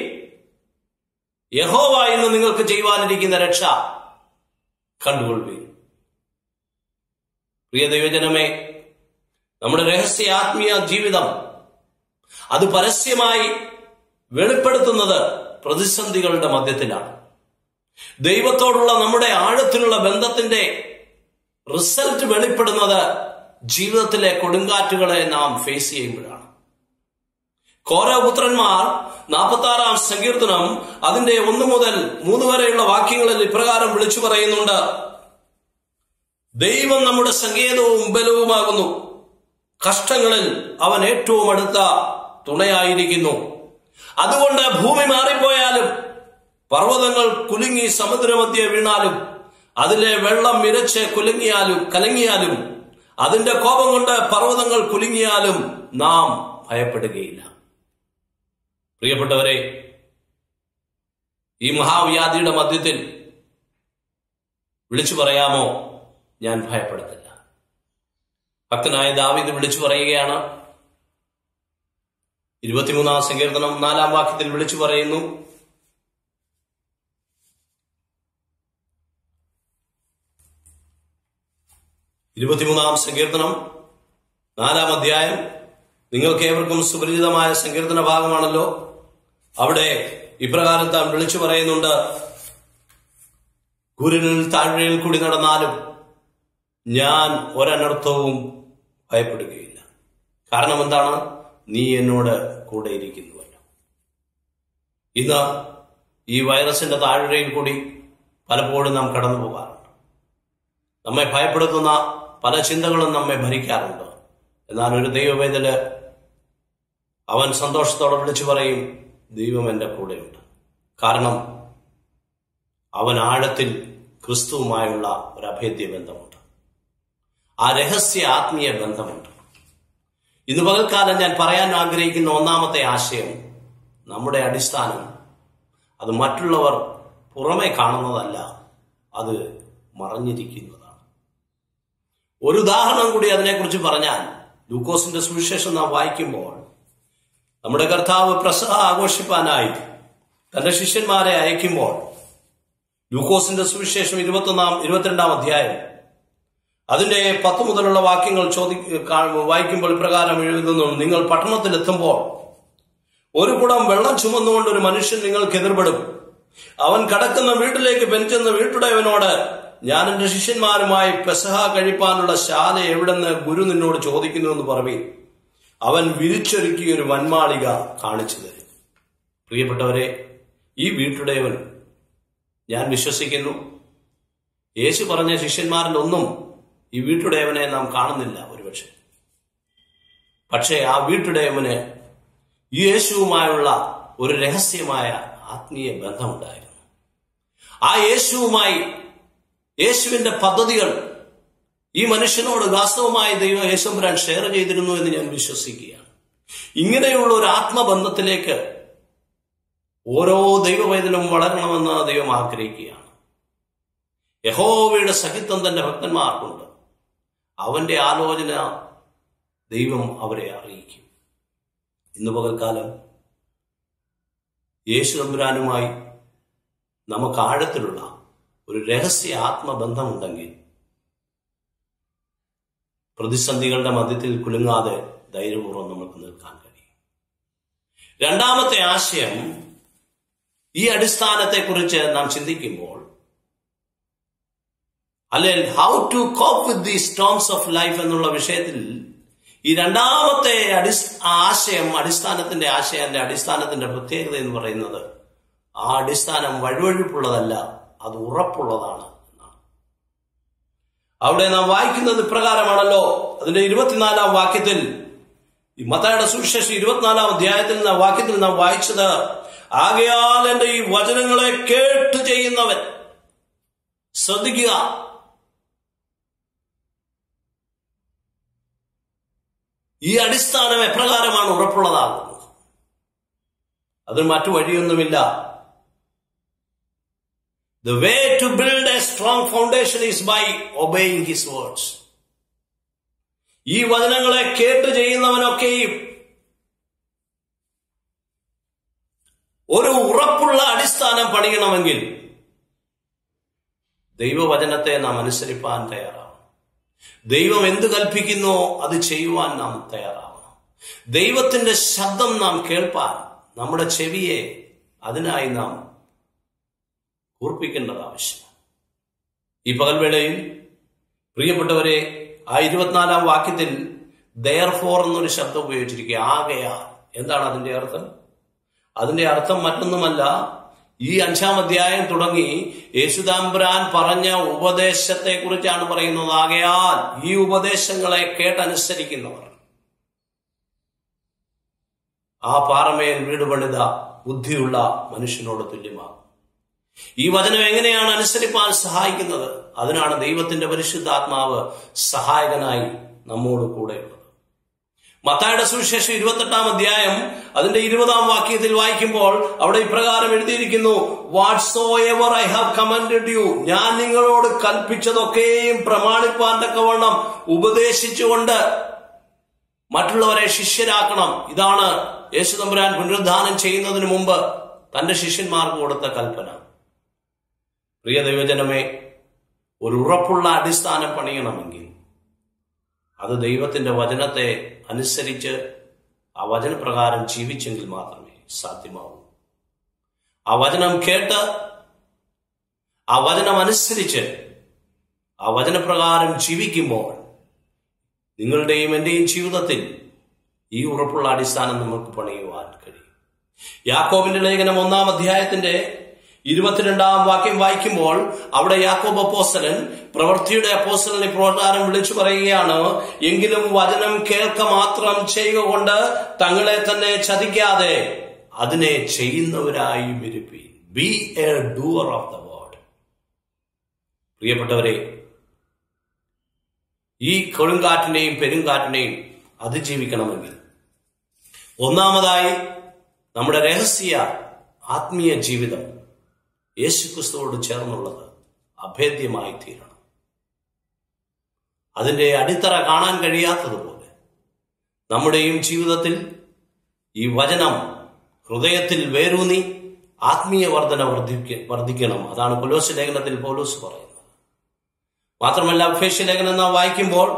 യഹോവ ഇന്ന് നിങ്ങൾക്ക് ചെയ്യുവാനിരിക്കുന്ന രക്ഷ കണ്ടുകൊള്ളുവീൻ. പ്രിയ ദൈവജനമേ, നമ്മുടെ രഹസ്യ ആത്മീയ ജീവിതം അത് പരസ്യമായി വെളിപ്പെടുത്തുന്നത് പ്രതിസന്ധികളുടെ മധ്യത്തിലാണ്. ദൈവത്തോടുള്ള നമ്മുടെ ആഴത്തിലുള്ള ബന്ധത്തിന്റെ റിസൾട്ട് വെളിപ്പെടുന്നത് ജീവിതത്തിലെ കൊടുങ്കാറ്റുകളെ നാം ഫേസ് ചെയ്യുമ്പോഴാണ്. കോരപുത്രന്മാർ 46-ാം സങ്കീർത്തനം അതിന്റെ 1 മുതൽ 3 വരെയുള്ള വാക്യങ്ങളിൽ ഇപ്രകാരം വിളിച്ചു പറയുന്നുണ്ട്: ദൈവം നമ്മുടെ സങ്കേതവും ബലവുമാകുന്നു, കഷ്ടങ്ങളിൽ അവൻ ഏറ്റവും അടുത്ത തുണയായിരിക്കുന്നു. അതുകൊണ്ട് ഭൂമി മാറിപ്പോയാലും പർവ്വതങ്ങൾ കുലുങ്ങി സമുദ്രമധ്യേ വീണാലും അതിലെ വെള്ളം ഇരച്ച് കലങ്ങിയാലും അതിന്റെ കോപം കൊണ്ട് പർവ്വതങ്ങൾ കുലുങ്ങിയാലും നാം ഭയപ്പെടുകയില്ല. പ്രിയപ്പെട്ടവരെ, ഈ മഹാവ്യാധിയുടെ മധ്യത്തിൽ വിളിച്ചു പറയാമോ, ഞാൻ ഭയപ്പെടത്തില്ല? ഭക്തനായ ദാവീദ് വിളിച്ചു പറയുകയാണ്. 23-ാം സങ്കീർത്തനം 4-ാം വാക്യത്തിൽ വിളിച്ചു പറയുന്നു: സങ്കീർത്തനം 4-ാം അധ്യായം നിങ്ങൾക്ക് ഏവർക്കും സുപരിചിതമായ സങ്കീർത്തന ഭാഗമാണല്ലോ. അവിടെ ഇപ്രകാരം താൻ വിളിച്ചു പറയുന്നുണ്ട്: കുരുനിൽ താഴ്വരയിൽ കൂടി നടന്നാലും ഞാൻ ഒരനർത്ഥവും ഭയപ്പെടുകയില്ല. കാരണം എന്താണ്? നീ എന്നോട് കൂടെ ഇരിക്കുന്നുവല്ലോ. ഇന്ന് ഈ വൈറസിന്റെ താഴ്വരയിൽ കൂടി പലപ്പോഴും നാം കടന്നു പോകാറുണ്ട്. നമ്മെ ഭയപ്പെടുത്തുന്ന പല ചിന്തകളും നമ്മെ ഭരിക്കാറുണ്ട്. എന്നാൽ ഒരു ദൈവവേദന അവൻ സന്തോഷത്തോടെ വിളിച്ചു പറയും: ദൈവം എന്റെ കൂടെയുണ്ട്. കാരണം അവൻ ആഴത്തിൽ ക്രിസ്തുവുമായുള്ള ഒരു അഭേദ്യ ബന്ധമുണ്ട്. ആ രഹസ്യ ആത്മീയ ബന്ധമുണ്ട്. ഇന്ന് പകൽക്കാലം ഞാൻ പറയാൻ ആഗ്രഹിക്കുന്ന ഒന്നാമത്തെ ആശയം, നമ്മുടെ അടിസ്ഥാനം അത് മറ്റുള്ളവർ പുറമെ കാണുന്നതല്ല, അത് മറഞ്ഞിരിക്കുന്നതാണ്. ഒരു ഉദാഹരണം കൂടി അതിനെക്കുറിച്ച് പറഞ്ഞാൽ, ലൂക്കോസിന്റെ സുവിശേഷം നാം വായിക്കുമ്പോൾ നമ്മുടെ കർത്താവ് പെസഹ ആഘോഷിപ്പാനായി തന്റെ ശിഷ്യന്മാരെ അയക്കുമ്പോൾ, ലൂക്കോസിന്റെ സുവിശേഷം 22-ാം അധ്യായം അതിന്റെ 10 മുതലുള്ള വാക്യങ്ങൾ വായിക്കുമ്പോൾ ഇപ്രകാരം എഴുതുന്നു: നിങ്ങൾ പട്ടണത്തിലെത്തുമ്പോൾ ഒരു കുടം വെള്ളം ചുമന്നുകൊണ്ട് ഒരു മനുഷ്യൻ നിങ്ങൾക്ക് എതിർപ്പെടും. അവൻ കടക്കുന്ന വീട്ടിലേക്ക് ബെഞ്ചെന്ന് വീട്ടുടയവനോട്, ഞാൻ എന്റെ ശിഷ്യന്മാരുമായി പെസഹ കഴിപ്പാനുള്ള ശാല എവിടെന്ന് ഗുരു നിന്നോട് ചോദിക്കുന്നു എന്ന് പറവീൻ. അവൻ വിരിച്ചൊരുക്കിയ ഒരു വന്മാളിക കാണിച്ചു തരും. പ്രിയപ്പെട്ടവരെ, ഈ വീട്ടുടയവൻ, ഞാൻ വിശ്വസിക്കുന്നു, യേശു പറഞ്ഞ ശിഷ്യന്മാരിലൊന്നും ഈ വീട്ടുടയവനെ നാം കാണുന്നില്ല ഒരുപക്ഷെ. പക്ഷേ ആ വീട്ടുടയവന് യേശുവുമായുള്ള ഒരു രഹസ്യമായ ആത്മീയ ബന്ധമുണ്ടായിരുന്നു. ആ യേശുവുമായി, യേശുവിന്റെ പദ്ധതികൾ ഈ മനുഷ്യനോട് വാസ്തവമായി ദൈവം യേശുപുരാൻ ഷെയർ ചെയ്തിരുന്നു എന്ന് ഞാൻ വിശ്വസിക്കുകയാണ്. ഇങ്ങനെയുള്ള ഒരു ആത്മബന്ധത്തിലേക്ക് ഓരോ ദൈവവേദനവും വളരണമെന്ന് ദൈവം ആഗ്രഹിക്കുകയാണ്. യഹോവയുടെ സഹിത്വം തന്റെ ഭക്തന്മാർക്കുണ്ട്. അവന്റെ ആലോചന ദൈവം അവരെ അറിയിക്കും. ഇന്ന് പകൽക്കാലം യേശു തമ്പുരാനുമായി നമുക്ക് ആഴത്തിലുള്ള ഒരു രഹസ്യ ആത്മബന്ധമുണ്ടെങ്കിൽ പ്രതിസന്ധികളുടെ മധ്യത്തിൽ കുലുങ്ങാതെ ധൈര്യപൂർവ്വം നമുക്ക് നിൽക്കാൻ കഴിയും. രണ്ടാമത്തെ ആശയം, ഈ അടിസ്ഥാനത്തെക്കുറിച്ച് നാം ചിന്തിക്കുമ്പോൾ, അല്ലെങ്കിൽ how to cope with the storms of life എന്നുള്ള വിഷയത്തിൽ ഈ രണ്ടാമത്തെ ആശയം, അടിസ്ഥാനത്തിന്റെ പ്രത്യേകത എന്ന് പറയുന്നത്, ആ അടിസ്ഥാനം വഴുവഴുപ്പുള്ളതല്ല, അത് ഉറപ്പുള്ളതാണ് എന്നാണ്. അവിടെ നാം വായിക്കുന്നത് ഇപ്രകാരമാണല്ലോ. അതിന്റെ 24-ാം വാക്യത്തിൽ, മത്തായിയുടെ സുവിശേഷം 24-ാം അധ്യായത്തിൽ വാക്യത്തിൽ നാം വായിച്ചത്, ആകയാൽ എന്റെ ഈ വചനങ്ങളെ കേട്ട് ചെയ്യുന്നവൻ, ശ്രദ്ധിക്കുക, ഈ അടിസ്ഥാനം എപ്രകാരമാണ് ഉറപ്പുള്ളതാകുന്നത്? അതിന് മറ്റു വഴിയൊന്നുമില്ല. The way to build a strong foundation is by obeying his words. ഈ വചനങ്ങളെ കേട്ട് ചെയ്യുന്നവനൊക്കെയും ഒരു ഉറപ്പുള്ള അടിസ്ഥാനം പണിയണമെങ്കിൽ ദൈവവചനത്തെ നാം അനുസരിപ്പാൻ തയ്യാറാവണം. ദൈവം എന്ത് കൽപ്പിക്കുന്നോ അത് ചെയ്യുവാൻ നാം തയ്യാറാവണം. ദൈവത്തിന്റെ ശബ്ദം നാം കേൾപ്പാൻ നമ്മുടെ ചെവിയെ അതിനായി നാം കൂർപ്പിക്കേണ്ടത് ആവശ്യമാണ്. ഈ പകൽവേളയിൽ പ്രിയപ്പെട്ടവരെ, ആ 24-ാം വാക്യത്തിൽ therefore എന്നൊരു ശബ്ദം ഉപയോഗിച്ചിരിക്കുക. ആകയാൽ. എന്താണ് അതിന്റെ അർത്ഥം? അതിന്റെ അർത്ഥം മറ്റൊന്നുമല്ല, ഈ 5-ാം അധ്യായം തുടങ്ങി യേശുദാമ്പുരാൻ പറഞ്ഞ ഉപദേശത്തെ കുറിച്ചാണ് പറയുന്നത്. ആകയാൽ ഈ ഉപദേശങ്ങളെ കേട്ടനുസരിക്കുന്നവർ ആ പാറമേൽ വീട് പണിത ബുദ്ധിയുള്ള മനുഷ്യനോട് തുല്യമാകും. ഈ വചനം എങ്ങനെയാണ് അനുസരിപ്പാൻ സഹായിക്കുന്നത്? അതിനാണ് ദൈവത്തിന്റെ പരിശുദ്ധാത്മാവ് സഹായകനായി നമ്മോട് കൂടെയുള്ളത്. മത്തായിയുടെ സുവിശേഷം 28-ാം അധ്യായം അതിന്റെ 20-ാം വാക്യത്തിൽ വായിക്കുമ്പോൾ അവിടെ ഇപ്രകാരം എഴുതിയിരിക്കുന്നു, വാട്ട്സോഎവർ ഐ ഹാവ് കമാൻഡഡ് യു, ഞാൻ നിങ്ങളോട് കൽപ്പിച്ചതൊക്കെയും പ്രമാണിപ്പാൻ തക്കവണ്ണം ഉപദേശിച്ചുകൊണ്ട് മറ്റുള്ളവരെ ശിഷ്യരാക്കണം. ഇതാണ് യേശുതമ്പുരാൻ പുനരുദ്ധാനം ചെയ്യുന്നതിന് മുമ്പ് തന്റെ ശിഷ്യന്മാർക്ക് കൊടുത്ത കൽപ്പന. പ്രിയ ദൈവജനമേ, ഒരു ഉറപ്പുള്ള അടിസ്ഥാനം പണിയണമെങ്കിൽ അത് ദൈവത്തിന്റെ വചനത്തെ അനുസരിച്ച് ആ വചനപ്രകാരം ജീവിച്ചെങ്കിൽ മാത്രമേ സാധ്യമാവൂ. ആ വചനം കേട്ട് ആ വചനം അനുസരിച്ച് ആ വചനപ്രകാരം ജീവിക്കുമ്പോൾ നിങ്ങളുടെയും എന്റെയും ജീവിതത്തിൽ ഈ ഉറപ്പുള്ള അടിസ്ഥാനം നമുക്ക് പണിയുവാൻ കഴിയും. യാക്കോബിന്റെ ലേഖനം 1-ാം അധ്യായത്തിന്റെ 22-ാം വാക്യം വായിക്കുമ്പോൾ അവിടെ യാക്കോബ് അപ്പോസ്തലൻ പ്രവൃത്തിയുടെ അപ്പോസ്തലനെ പ്രകാരം വിളിച്ചു പറയുകയാണ്, എങ്കിലും വചനം കേൾക്ക മാത്രം ചെയ്യുക കൊണ്ട് തങ്ങളെ തന്നെ ചതിക്കാതെ അതിനെ ചെയ്യുന്നവരായി വിരുപ്പീൻ. Be a doer of the word. പ്രിയപ്പെട്ടവരെ, ഈ കൊടുങ്കാറ്റിനെയും പെരുങ്കാറ്റിനെയും അതിജീവിക്കണമെങ്കിൽ ഒന്നാമതായി നമ്മുടെ രഹസ്യ ആത്മീയ ജീവിതം യേശുക്രിസ്തുവോട് ചേർന്നുള്ളത് അഭേദ്യമായി തീരണം. അതിന്റെ അടിത്തറ കാണാൻ കഴിയാത്തതുപോലെ നമ്മുടെയും ജീവിതത്തിൽ ഈ വചനം ഹൃദയത്തിൽ വേരൂന്നി ആത്മീയ വർധന വർദ്ധിക്കണം. അതാണ് കൊലോസ്യ ലേഖനത്തിൽ പൗലോസ് പറയുന്നത്. മാത്രമല്ല, എഫേസ്യ ലേഖനം നാം വായിക്കുമ്പോൾ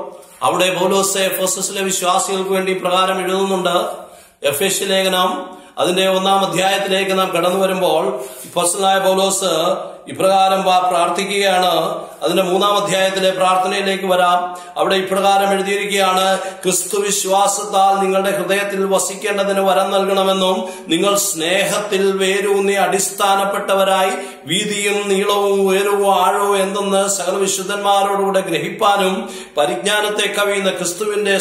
അവിടെ പൗലോസ് എഫെസസിലെ വിശ്വാസികൾക്ക് വേണ്ടി പ്രകാരം എഴുതുന്നുണ്ട്. എഫേസ്യ ലേഖനം അതിന്റെ 1-ാം അധ്യായത്തിലേക്ക് നാം കടന്നു വരുമ്പോൾ അപ്പോസ്തലനായ പൗലോസ് ഇപ്രകാരം പ്രാർത്ഥിക്കുകയാണ്. അതിന്റെ 3-ാം അധ്യായത്തിലെ പ്രാർത്ഥനയിലേക്ക് വരാം. അവിടെ ഇപ്രകാരം എഴുതിയിരിക്കുകയാണ്, ക്രിസ്തു വിശ്വാസത്താൽ നിങ്ങളുടെ ഹൃദയത്തിൽ വസിക്കേണ്ടതിന് വരം നൽകണമെന്നും നിങ്ങൾ സ്നേഹത്തിൽ വേരൂന്നി അടിസ്ഥാനപ്പെട്ടവരായി വീതിയും നീളവും ഉയരവും ആഴവും എന്തെന്ന് സകല വിശുദ്ധന്മാരോടുകൂടെ ഗ്രഹിപ്പാനും പരിജ്ഞാനത്തെ കവിയുന്ന ക്രിസ്തുവിന്റെ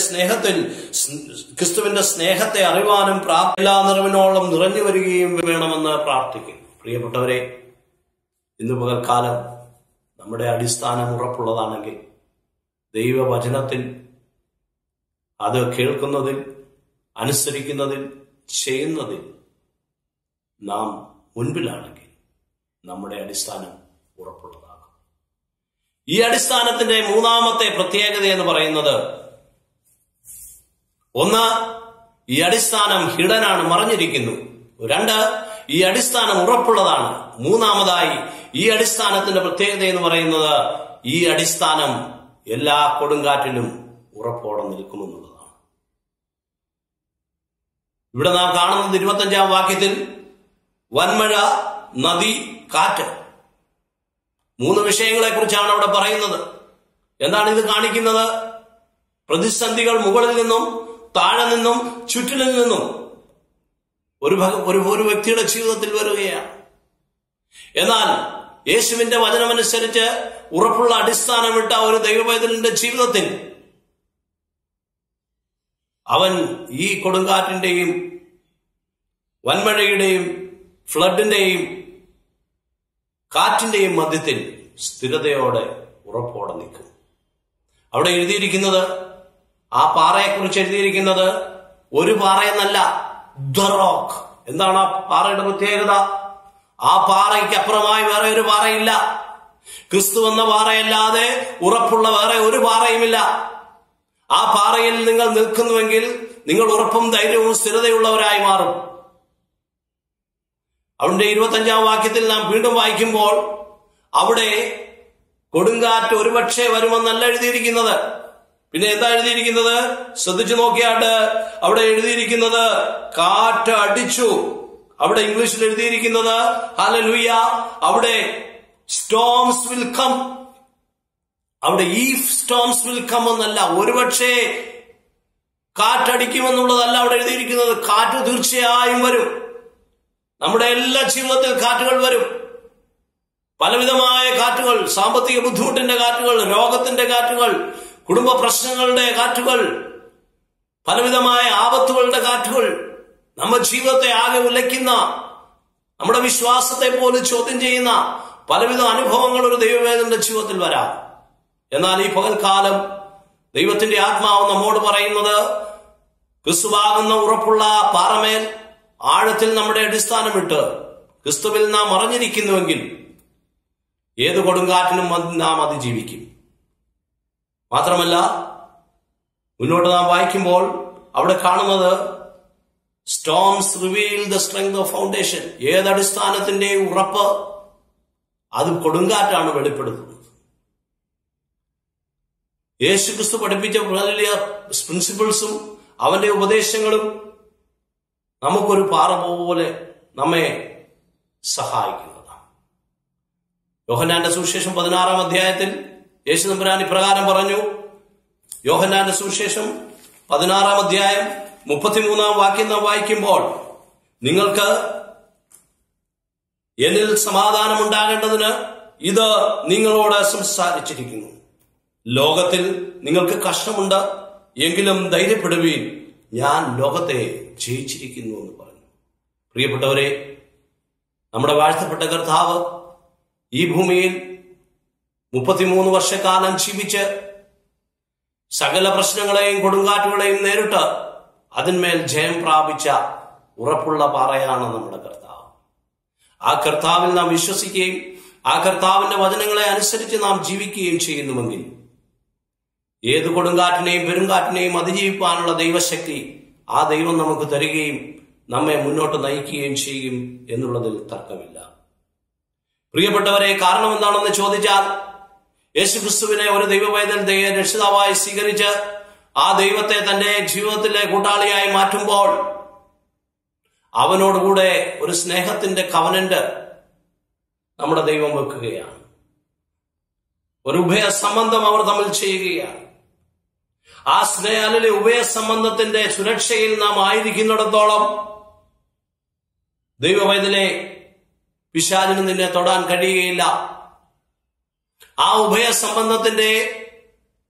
സ്നേഹത്തെ അറിവാനും എല്ലാ നിറവിനോളം നിറഞ്ഞു വരികയും വേണമെന്ന് പ്രാർത്ഥിക്കുന്നു. പ്രിയപ്പെട്ടവരെ, ഇന്ന് പകൽക്കാലം നമ്മുടെ അടിസ്ഥാനം ഉറപ്പുള്ളതാണെങ്കിൽ ദൈവവചനത്തിൽ അത് കേൾക്കുന്നതിൽ, അനുസരിക്കുന്നതിൽ, ചെയ്യുന്നതിൽ നാം മുൻപിലാണെങ്കിൽ നമ്മുടെ അടിസ്ഥാനം ഉറപ്പുള്ളതാകും. ഈ അടിസ്ഥാനത്തിന്റെ 3-ാമത്തെ പ്രത്യേകത എന്ന് പറയുന്നത്, ഒന്ന്, ഈ അടിസ്ഥാനം ഹിഡനാണ്, മറഞ്ഞിരിക്കുന്നു. 2, ഈ അടിസ്ഥാനം ഉറപ്പുള്ളതാണ്. 3-ാമതായി ഈ അടിസ്ഥാനത്തിന്റെ പ്രത്യേകത എന്ന് പറയുന്നത്, ഈ അടിസ്ഥാനം എല്ലാ കൊടുങ്കാറ്റിലും ഉറപ്പോടെ നിൽക്കുമെന്നുള്ളതാണ്. ഇവിടെ നാം കാണുന്നത് 25-ാം വാക്യത്തിൽ വൻമഴ, നദി, കാറ്റ്, 3 വിഷയങ്ങളെ കുറിച്ചാണ് അവിടെ പറയുന്നത്. എന്താണ് ഇത് കാണിക്കുന്നത്? പ്രതിസന്ധികൾ മുകളിൽ നിന്നും താഴെ നിന്നും ചുറ്റിലും നിന്നും ഒരു വ്യക്തിയുടെ ജീവിതത്തിൽ വരികയാണ്. എന്നാൽ യേശുവിന്റെ വചനമനുസരിച്ച് ഉറപ്പുള്ള അടിസ്ഥാനമിട്ട ഒരു ദൈവപൈതലിന്റെ ജീവിതത്തിൽ അവൻ ഈ കൊടുങ്കാറ്റിന്റെയും വൻമഴയുടെയും ഫ്ലഡിന്റെയും കാറ്റിന്റെയും മധ്യത്തിൽ സ്ഥിരതയോടെ ഉറപ്പോടെ നിൽക്കും. അവിടെ എഴുതിയിരിക്കുന്നത്, ആ പാറയെക്കുറിച്ച് എഴുതിയിരിക്കുന്നത് ഒരു പാറയെന്നല്ല, ദ റോക്ക്. എന്താണ് ആ പാറയുടെ പ്രത്യേകത? ആ പാറയ്ക്ക് അപ്പുറമായി വേറെ ഒരു പാറയില്ല. ക്രിസ്തു എന്ന പാറയല്ലാതെ ഉറപ്പുള്ള വേറെ ഒരു പാറയുമില്ല. ആ പാറയിൽ നിങ്ങൾ നിൽക്കുന്നുവെങ്കിൽ നിങ്ങൾ ഉറപ്പും ധൈര്യവും സ്ഥിരതയുള്ളവരായി മാറും. അവന്റെ 25-ാം വാക്യത്തിൽ നാം വീണ്ടും വായിക്കുമ്പോൾ അവിടെ കൊടുങ്കാറ്റ് ഒരുപക്ഷെ വരുമെന്നല്ല എഴുതിയിരിക്കുന്നത്. പിന്നെ എന്താ എഴുതിയിരിക്കുന്നത്? ശ്രദ്ധിച്ചു നോക്കിയാട്ട് അവിടെ എഴുതിയിരിക്കുന്നത് കാറ്റ് അടിച്ചു. അവിടെ ഇംഗ്ലീഷിൽ എഴുതിയിരിക്കുന്നത് ഹല്ലേലൂയ, അവിടെ സ്റ്റോംസ് വിൽ കം. അവിടെ ഈ സ്റ്റോംസ് വിൽ കം എന്നല്ല, ഒരുപക്ഷെ കാറ്റടിക്കുമെന്നുള്ളതല്ല അവിടെ എഴുതിയിരിക്കുന്നത്. കാറ്റ് തീർച്ചയായും വരും. നമ്മുടെ എല്ലാ ജീവിതത്തിൽ കാറ്റുകൾ വരും. പലവിധമായ കാറ്റുകൾ, സാമ്പത്തിക ബുദ്ധിമുട്ടിന്റെ കാറ്റുകൾ, രോഗത്തിന്റെ കാറ്റുകൾ, കുടുംബ പ്രശ്നങ്ങളുടെ കാറ്റുകൾ, പലവിധമായ ആപത്തുകളുടെ കാറ്റുകൾ, നമ്മുടെ ജീവിതത്തെ ആകെ ഉലയ്ക്കുന്ന, നമ്മുടെ വിശ്വാസത്തെ പോലും ചോദ്യം ചെയ്യുന്ന പലവിധ അനുഭവങ്ങൾ ഒരു ദൈവവേദന്റെ ജീവിതത്തിൽ വരാം. എന്നാൽ ഈ പകൽക്കാലം ദൈവത്തിന്റെ ആത്മാവ് നമ്മോട് പറയുന്നത്, ക്രിസ്തുവാകുന്ന ഉറപ്പുള്ള പാറമേൽ ആഴത്തിൽ നമ്മുടെ അടിസ്ഥാനമിട്ട് ക്രിസ്തുവിൽ നാം അറിഞ്ഞിരിക്കുന്നുവെങ്കിൽ ഏത് കൊടുങ്കാറ്റിനും നാം അതിജീവിക്കും. മാത്രമല്ല, മുന്നോട്ട് നാം വായിക്കുമ്പോൾ അവിടെ കാണുന്നത് storms reveal the strength of foundation. ഏതടിസ്ഥാനത്തിന്റെ ഉറപ്പ് അത് കൊടുങ്കാറ്റാണ് വെളിപ്പെടുത്തുന്നത്. യേശു ക്രിസ്തു പഠിപ്പിച്ച വലിയ പ്രിൻസിപ്പിൾസും അവന്റെ ഉപദേശങ്ങളും നമുക്കൊരു പാറ പോലെ നമ്മെ സഹായിക്കുന്നതാണ്. യോഹന്നാന്റെ സുവിശേഷം 16-ാം അധ്യായത്തിൽ യേശു തമ്പുരാൻ ഇപ്രകാരം പറഞ്ഞു. യോഹന്നാന്റെ സുവിശേഷം 16-ാം അധ്യായം 33-ാം വാക്യം നാം വായിക്കുമ്പോൾ, നിങ്ങൾക്ക് എന്നിൽ സമാധാനം ഉണ്ടാകേണ്ടതിന് ഇത് നിങ്ങളോട് സംസാരിച്ചിരിക്കുന്നു. ലോകത്തിൽ നിങ്ങൾക്ക് കഷ്ടമുണ്ട്, എങ്കിലും ധൈര്യപ്പെടുവീൻ, ഞാൻ ലോകത്തെ ജയിച്ചിരിക്കുന്നു എന്ന് പറഞ്ഞു. പ്രിയപ്പെട്ടവരെ, നമ്മുടെ വാഴ്ത്തപ്പെട്ട കർത്താവ് ഈ ഭൂമിയിൽ 33 വർഷക്കാലം ജീവിച്ച് സകല പ്രശ്നങ്ങളെയും കൊടുങ്കാറ്റുകളെയും നേരിട്ട് അതിന്മേൽ ജയം പ്രാപിച്ച ഉറപ്പുള്ള പാറയാണ് നമ്മുടെ കർത്താവ്. ആ കർത്താവിൽ നാം വിശ്വസിക്കുകയും ആ കർത്താവിന്റെ വചനങ്ങളെ അനുസരിച്ച് നാം ജീവിക്കുകയും ചെയ്യുന്നുവെങ്കിൽ ഏത് കൊടുങ്കാറ്റിനെയും പെരുങ്കാറ്റിനെയും അതിജീവിപ്പാനുള്ള ദൈവശക്തി ആ ദൈവം നമുക്ക് തരികയും നമ്മെ മുന്നോട്ട് നയിക്കുകയും ചെയ്യും എന്നുള്ളതിൽ തർക്കമില്ല. പ്രിയപ്പെട്ടവരെ, കാരണം എന്താണെന്ന് ചോദിച്ചാൽ, യേശുക്രിസ്തുവിനെ ഒരു ദൈവവേദൻ രക്ഷിതാവായി സ്വീകരിച്ച് ആ ദൈവത്തെ തന്റെ ജീവിതത്തിലെ കൂട്ടാളിയായി മാറ്റുമ്പോൾ അവനോടുകൂടെ ഒരു സ്നേഹത്തിന്റെ കവനന്റ് നമ്മുടെ ദൈവം വെക്കുകയാണ്. ഒരു ഉഭയ സംബന്ധം അവർ തമ്മിൽ ചെയ്യുകയാണ്. ആ സ്നേഹത്തിലെ ഉഭയ സംബന്ധത്തിന്റെ സുരക്ഷയിൽ നാം ആയിരിക്കുന്നിടത്തോളം ദൈവവേദനെ പിശാചിന് നിന്നെ തൊടാൻ കഴിയുകയില്ല. ആ ഉഭയ സംബന്ധത്തിന്റെ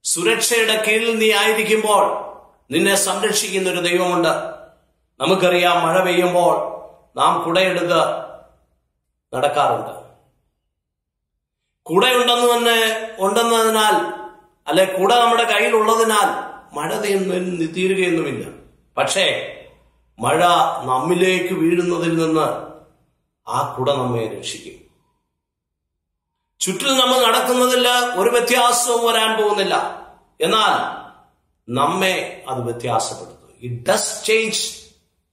സുരക്ഷയുടെ കീഴിൽ നീ ആയിരിക്കുമ്പോൾ നിന്നെ സംരക്ഷിക്കുന്ന ഒരു ദൈവമുണ്ട്. നമുക്കറിയാം, മഴ പെയ്യുമ്പോൾ നാം കുടയെടുത്ത് നടക്കാറുണ്ട്. ഉണ്ടെന്നതിനാൽ അല്ലെ കുട നമ്മുടെ കയ്യിലുള്ളതിനാൽ മഴ തീരുകയൊന്നുമില്ല. പക്ഷേ മഴ നമ്മിലേക്ക് വീഴുന്നതിൽ നിന്ന് ആ കുട നമ്മെ രക്ഷിക്കും. ചുറ്റിൽ നമ്മൾ നടക്കുന്നതിൽ ഒരു വ്യത്യാസവും വരാൻ പോകുന്നില്ല. എന്നാൽ നമ്മെ അത് വ്യത്യാസപ്പെടുത്തും. It does change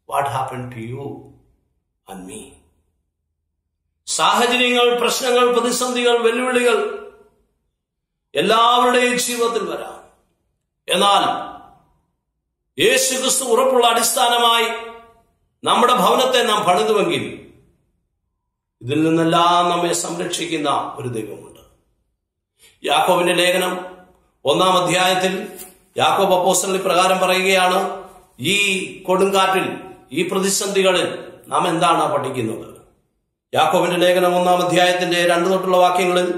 what happen to you and me. സാഹചര്യങ്ങൾ, പ്രശ്നങ്ങൾ, പ്രതിസന്ധികൾ, വെല്ലുവിളികൾ എല്ലാവരുടെയും ജീവിതത്തിൽ വരാം. എന്നാൽ യേശുക്രിസ്തു ഉറപ്പുള്ള അടിസ്ഥാനമായി നമ്മുടെ ഭവനത്തെ നാം പണിതുവെങ്കിൽ ഇതിൽ നിന്നെല്ലാം നമ്മെ സംരക്ഷിക്കുന്ന ഒരു ദൈവമുണ്ട്. യാക്കോബിന്റെ ലേഖനം 1-ാം അധ്യായത്തിൽ യാക്കോബ് അപ്പോസ്തലൻ ഇപ്രകാരം പറയുകയാണ്, ഈ കൊടുങ്കാറ്റിൽ, ഈ പ്രതിസന്ധികളിൽ നാം എന്താണ് പഠിക്കുന്നത്? യാക്കോബിന്റെ ലേഖനം 1-ാം അധ്യായത്തിന്റെ 2 തൊട്ടുള്ള വാക്യങ്ങളിൽ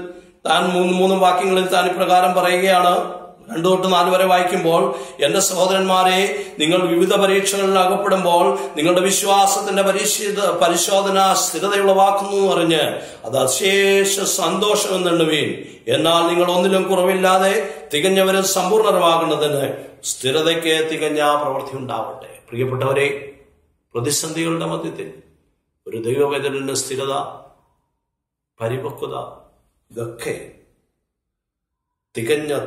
താൻ 3 വാക്യങ്ങളിൽ താൻ ഇപ്രകാരം പറയുകയാണ്. 2 തൊട്ട് 4 വരെ വായിക്കുമ്പോൾ, എന്റെ സഹോദരന്മാരെ, നിങ്ങൾ വിവിധ പരീക്ഷകളിൽ അകപ്പെടുമ്പോൾ നിങ്ങളുടെ വിശ്വാസത്തിന്റെ പരിശോധന സ്ഥിരതയുളവാക്കുന്നു അറിഞ്ഞ് അത് അശേഷ സന്തോഷമെന്നുവീൻ. എന്നാൽ നിങ്ങൾ ഒന്നിലും കുറവില്ലാതെ തികഞ്ഞവരും സമ്പൂർണരുമാകുന്നതിന് സ്ഥിരതയ്ക്ക് തികഞ്ഞ പ്രവൃത്തി ഉണ്ടാവട്ടെ. പ്രിയപ്പെട്ടവരെ, പ്രതിസന്ധികളുടെ മധ്യത്തിൽ ഒരു ദൈവവേദനയുടെ സ്ഥിരത, പരിപക്വത, ഇതൊക്കെ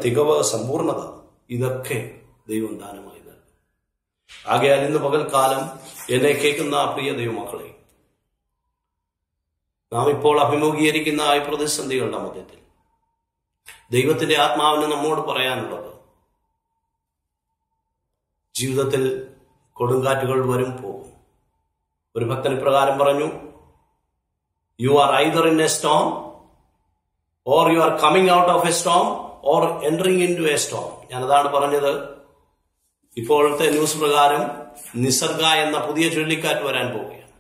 തികവ്, സമ്പൂർണത, ഇതൊക്കെ ദൈവം ദാനമായി നൽകും. ആകയാൽ ഇന്ന് പകൽക്കാലം എന്നെ കേൾക്കുന്ന പ്രിയ ദൈവമക്കളെ, നാം ഇപ്പോൾ അഭിമുഖീകരിക്കുന്ന ഈ പ്രതിസന്ധികളുടെ മധ്യത്തിൽ ദൈവത്തിന്റെ ആത്മാവിന് നമ്മോട് പറയാനുള്ളത്, ജീവിതത്തിൽ കൊടുങ്കാറ്റുകൾ വരും പോകും. ഒരു ഭക്തൻ ഇപ്രകാരം പറഞ്ഞു, you are either in a storm or you are coming out of a storm or entering in to a storm. ഞാനതാണ് പറഞ്ഞത്. ഇപ്പോഴത്തെ ന്യൂസ് പ്രകാരം നിസർഗ എന്ന പുതിയ ചുഴലിക്കാറ്റ് വരാൻ പോവുകയാണ്.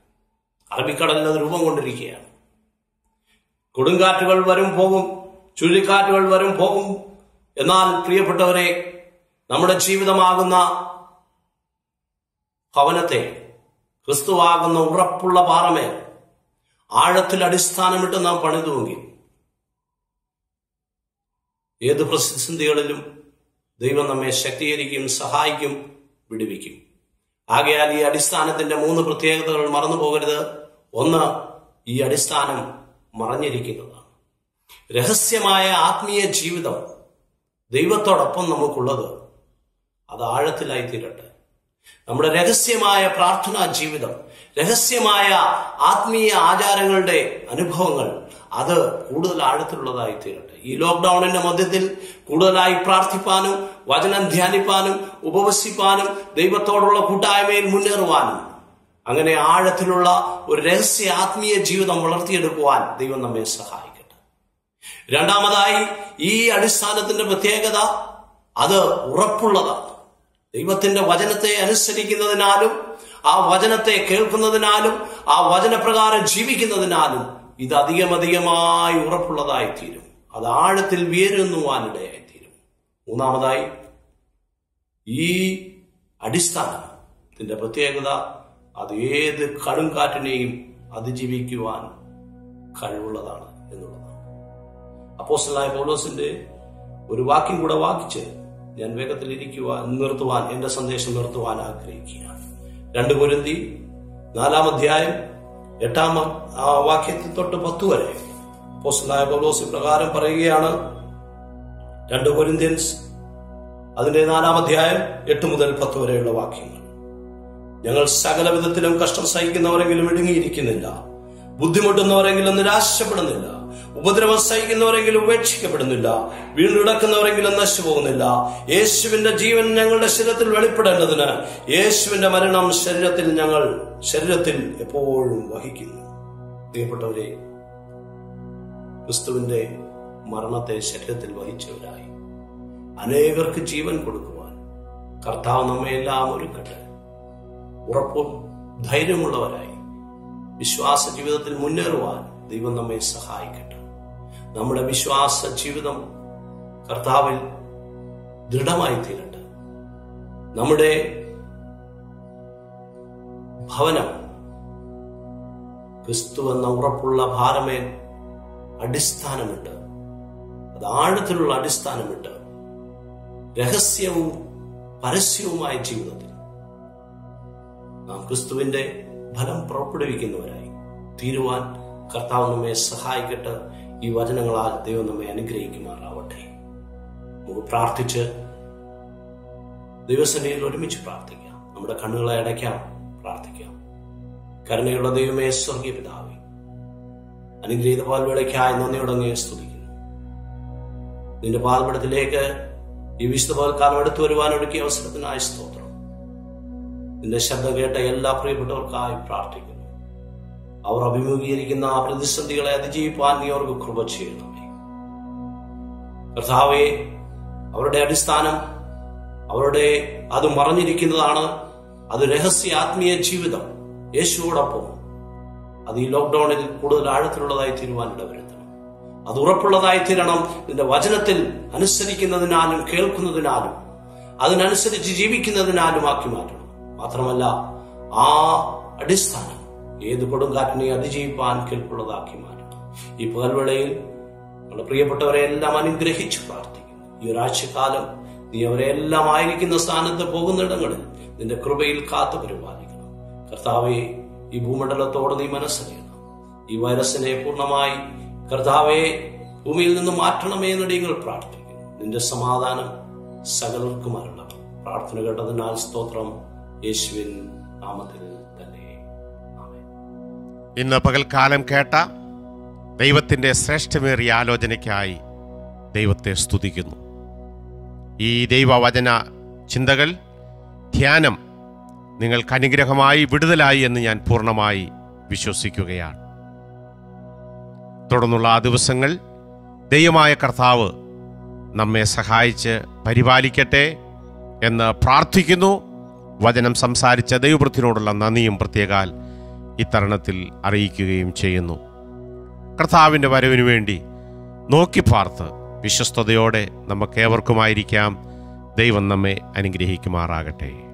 അറബിക്കടലിൽ അത് രൂപം കൊണ്ടിരിക്കുകയാണ്. കൊടുങ്കാറ്റുകൾ വരും പോകും, ചുഴലിക്കാറ്റുകൾ വരും പോകും. എന്നാൽ പ്രിയപ്പെട്ടവരെ, നമ്മുടെ ജീവിതമാകുന്ന ഭവനത്തെ, ക്രിസ്തുവാകുന്ന ഉറപ്പുള്ള പാറമേൽ ആഴത്തിൽ അടിസ്ഥാനമിട്ട് നാം പണിതുവെങ്കിൽ ഏത് പ്രതിസന്ധികളിലും ദൈവം നമ്മെ ശക്തീകരിക്കും, സഹായിക്കും, വിടുവിക്കും. ആകയാൽ ഈ അടിസ്ഥാനത്തിന്റെ 3 പ്രത്യേകതകൾ മറന്നു പോകരുത്. ഒന്ന്, ഈ അടിസ്ഥാനം മറഞ്ഞിരിക്കുന്നതാണ്. രഹസ്യമായ ആത്മീയ ജീവിതം ദൈവത്തോടൊപ്പം നമുക്കുള്ളത് അത് ആഴത്തിലായി തീരട്ടെ. നമ്മുടെ രഹസ്യമായ പ്രാർത്ഥനാ ജീവിതം, രഹസ്യമായ ആത്മീയ ആചാരങ്ങളുടെ അനുഭവങ്ങൾ അത് കൂടുതൽ ആഴത്തിലുള്ളതായി തീരട്ടെ. ഈ ലോക്ക്ഡൌണിന്റെ മധ്യത്തിൽ കൂടുതലായി പ്രാർത്ഥിപ്പാനും വചനം ധ്യാനിപ്പാനും ഉപവസിപ്പാനും ദൈവത്തോടുള്ള കൂട്ടായ്മയിൽ മുന്നേറുവാനും അങ്ങനെ ആഴത്തിലുള്ള ഒരു രഹസ്യ ആത്മീയ ജീവിതം വളർത്തിയെടുക്കുവാൻ ദൈവം നമ്മെ സഹായിക്കട്ടെ. രണ്ടാമതായി, ഈ അടിസ്ഥാനത്തിന്റെ പ്രത്യേകത അത് ഉറപ്പുള്ളതാണ്. ദൈവത്തിന്റെ വചനത്തെ അനുസരിക്കുന്നതിനാലും ആ വചനത്തെ കേൾക്കുന്നതിനാലും ആ വചനപ്രകാരം ജീവിക്കുന്നതിനാലും ഇത് അധികമധികമായി ഉറപ്പുള്ളതായി തീരും. അത് ആഴത്തിൽ വേരുന്നുവാനിടയായി തീരും. മൂന്നാമതായി, ഈ അടിസ്ഥാനത്തിന്റെ പ്രത്യേകത അത് ഏത് കടുങ്കാറ്റിനെയും അതിജീവിക്കുവാൻ കഴിവുള്ളതാണ് എന്നുള്ളതാണ്. അപ്പോസ്തലനായ പൗലോസിന്റെ ഒരു വാക്യം കൂടെ വായിച്ച് ഞാൻ വേഗത്തിൽ നിർത്തുവാൻ, എന്റെ സന്ദേശം നിർത്തുവാൻ ആഗ്രഹിക്കുകയാണ്. 2 കൊരിന്തി 4-ാം അധ്യായം 8-ാം വാക്യത്തിൽ തൊട്ട് 10 വരെ അപ്പോസ്തലനായ പൗലോസ് പ്രകാരം പറയുകയാണ്. 2 കൊരിന്ത്യൻസ് അതിന്റെ 4-ാം അധ്യായം 8 മുതൽ 10 വരെയുള്ള വാക്യങ്ങൾ. ഞങ്ങൾ സകല വിധത്തിലും കഷ്ടം സഹിക്കുന്നവരെങ്കിലും ഇടുങ്ങിയിരിക്കുന്നില്ല, ബുദ്ധിമുട്ടുന്നവരെങ്കിലും നിരാശപ്പെടുന്നില്ല, ഉപദ്രവം സഹിക്കുന്നവരെങ്കിലും ഉപേക്ഷിക്കപ്പെടുന്നില്ല, വീണ്ടുകിടക്കുന്നവരെങ്കിലും നശിച്ചു പോകുന്നില്ല. യേശുവിന്റെ ജീവൻ ഞങ്ങളുടെ ശരീരത്തിൽ വെളിപ്പെടേണ്ടതിന് യേശുവിന്റെ മരണം ശരീരത്തിൽ എപ്പോഴും വഹിക്കുന്നു. പ്രിയപ്പെട്ടവരെ, ക്രിസ്തുവിന്റെ മരണത്തെ ശരീരത്തിൽ വഹിച്ചവരായി അനേകർക്ക് ജീവൻ കൊടുക്കുവാൻ കർത്താവ് നമ്മെ എല്ലാം ഒരുക്കട്ടെ. ഉറപ്പും ധൈര്യമുള്ളവരായി വിശ്വാസ ജീവിതത്തിൽ മുന്നേറുവാൻ ദൈവം നമ്മെ സഹായിക്കട്ടെ. നമ്മുടെ വിശ്വാസ ജീവിതം കർത്താവിൽ ദൃഢമായി തീരട്ടെ. നമ്മുടെ ഭവനം ക്രിസ്തു എന്ന ഉറപ്പുള്ള ഭാരമേൽ അടിസ്ഥാനമിട്ട്, അത് ആഴത്തിലുള്ള അടിസ്ഥാനമിട്ട് രഹസ്യവും പരസ്യവുമായ ജീവിതത്തിൽ നാം ക്രിസ്തുവിന്റെ ഫലം പുറപ്പെടുവിക്കുന്നവരായി തീരുവാൻ കർത്താവ് നമ്മെ സഹായിക്കട്ടെ. ഈ വചനങ്ങളാൽ ദൈവം നമ്മെ അനുഗ്രഹിക്കുമാറാവട്ടെ. നമുക്ക് പ്രാർത്ഥിച്ച് ദൈവസന്നിധിയിൽ ഒരുമിച്ച് പ്രാർത്ഥിക്കാം. നമ്മുടെ കണ്ണുകളെ അടയ്ക്കാം, പ്രാർത്ഥിക്കാം. കരുണയുള്ള ദൈവമേ, സ്വർഗീയ പിതാവേ, അനുഗ്രഹീത പാൽവേളയ്ക്കായി നന്ദിയോടങ്ങേ സ്തുതിക്കുന്നു. നിന്റെ പാദപീഠത്തിലേക്ക് ഈ വിശുദ്ധ പകൽക്കാലം എടുത്തു വരുവാൻ ഒരുക്കിയ അവസരത്തിനായി സ്തോത്രം. നിന്റെ ശബ്ദം കേട്ട എല്ലാ പ്രിയപ്പെട്ടവർക്കായി പ്രാർത്ഥിക്കുന്നു. അവർ അഭിമുഖീകരിക്കുന്ന ആ പ്രതിസന്ധികളെ അതിജീവിപ്പാൻ നീ അവർക്ക് കൃപ ചെയ്യണമേ. കർത്താവേ, അവരുടെ അടിസ്ഥാനം അത് മറഞ്ഞിരിക്കുന്നതാണ്. അത് രഹസ്യ ആത്മീയ ജീവിതം യേശുവോടൊപ്പം അത് ഈ ലോക്ക്ഡൌണിൽ കൂടുതൽ ആഴത്തിലുള്ളതായി തീരുവാൻ ഇടവരുത്തണം. അത് ഉറപ്പുള്ളതായി തീരണം. നിന്റെ വചനത്തിൽ അനുസരിക്കുന്നതിനാലും കേൾക്കുന്നതിനാലും അതിനനുസരിച്ച് ജീവിക്കുന്നതിനാലും ആക്കി മാറ്റണം. മാത്രമല്ല, ആ അടിസ്ഥാനം ഏത് കൊടുങ്കാറ്റിനെ അതിജീവിപ്പാൻ കേൾപ്പുള്ളതാക്കി മാറ്റണം. ഈ പകൽവേളയിൽ നമ്മുടെ പ്രിയപ്പെട്ടവരെ എല്ലാം അനുഗ്രഹിച്ച് പ്രാർത്ഥിക്കുന്നു. ഈ ഒരാഴ്ചക്കാലം നീ അവരെ എല്ലാം ആയിരിക്കുന്ന സ്ഥാനത്ത് പോകുന്നിടങ്ങളിൽ നിന്റെ കൃപയിൽ കാത്തു പരിപാലിക്കണം. കർത്താവെ, ഈ ഭൂമണ്ഡലത്തോട് നീ മനസ്സറിയണം. ഈ വൈറസിനെ പൂർണ്ണമായി കർത്താവെ ഭൂമിയിൽ നിന്ന് മാറ്റണമേ എന്ന് ഞങ്ങൾ പ്രാർത്ഥിക്കുന്നു. നിന്റെ സമാധാനം സകലർക്കും അരുളണം. പ്രാർത്ഥന കേട്ടതിനാൽ സ്തോത്രം. യേശുവിൻ നാമത്തിൽ തന്നെ ആമേൻ. ഇന്ന് പകൽക്കാലം കേട്ട ദൈവത്തിന്റെ ശ്രേഷ്ഠമേറിയ ആലോചനയ്ക്കായി ദൈവത്തെ സ്തുതിക്കുന്നു. ഈ ദൈവവചന ചിന്തകൾ, ധ്യാനം നിങ്ങൾക്ക് അനുഗ്രഹമായി, വിടുതലായി എന്ന് ഞാൻ പൂർണ്ണമായി വിശ്വസിക്കുകയാണ്. തുടർന്നുള്ള ആ ദിവസങ്ങൾ ദൈവമായ കർത്താവ് നമ്മെ സഹായിച്ച് പരിപാലിക്കട്ടെ എന്ന് പ്രാർത്ഥിക്കുന്നു. വചനം സംസാരിച്ച ദൈവവൃത്തിനോടുള്ള നന്ദിയും പ്രത്യേകാൽ ഇത്തരുണത്തിൽ അറിയിക്കുകയും ചെയ്യുന്നു. കർത്താവിൻ്റെ വരവിനു വേണ്ടി നോക്കി പാർത്ത് വിശ്വസ്തയോടെ നമുക്കേവർക്കുമായിരിക്കാം. ദൈവം നമ്മെ അനുഗ്രഹിക്കുമാറാകട്ടെ.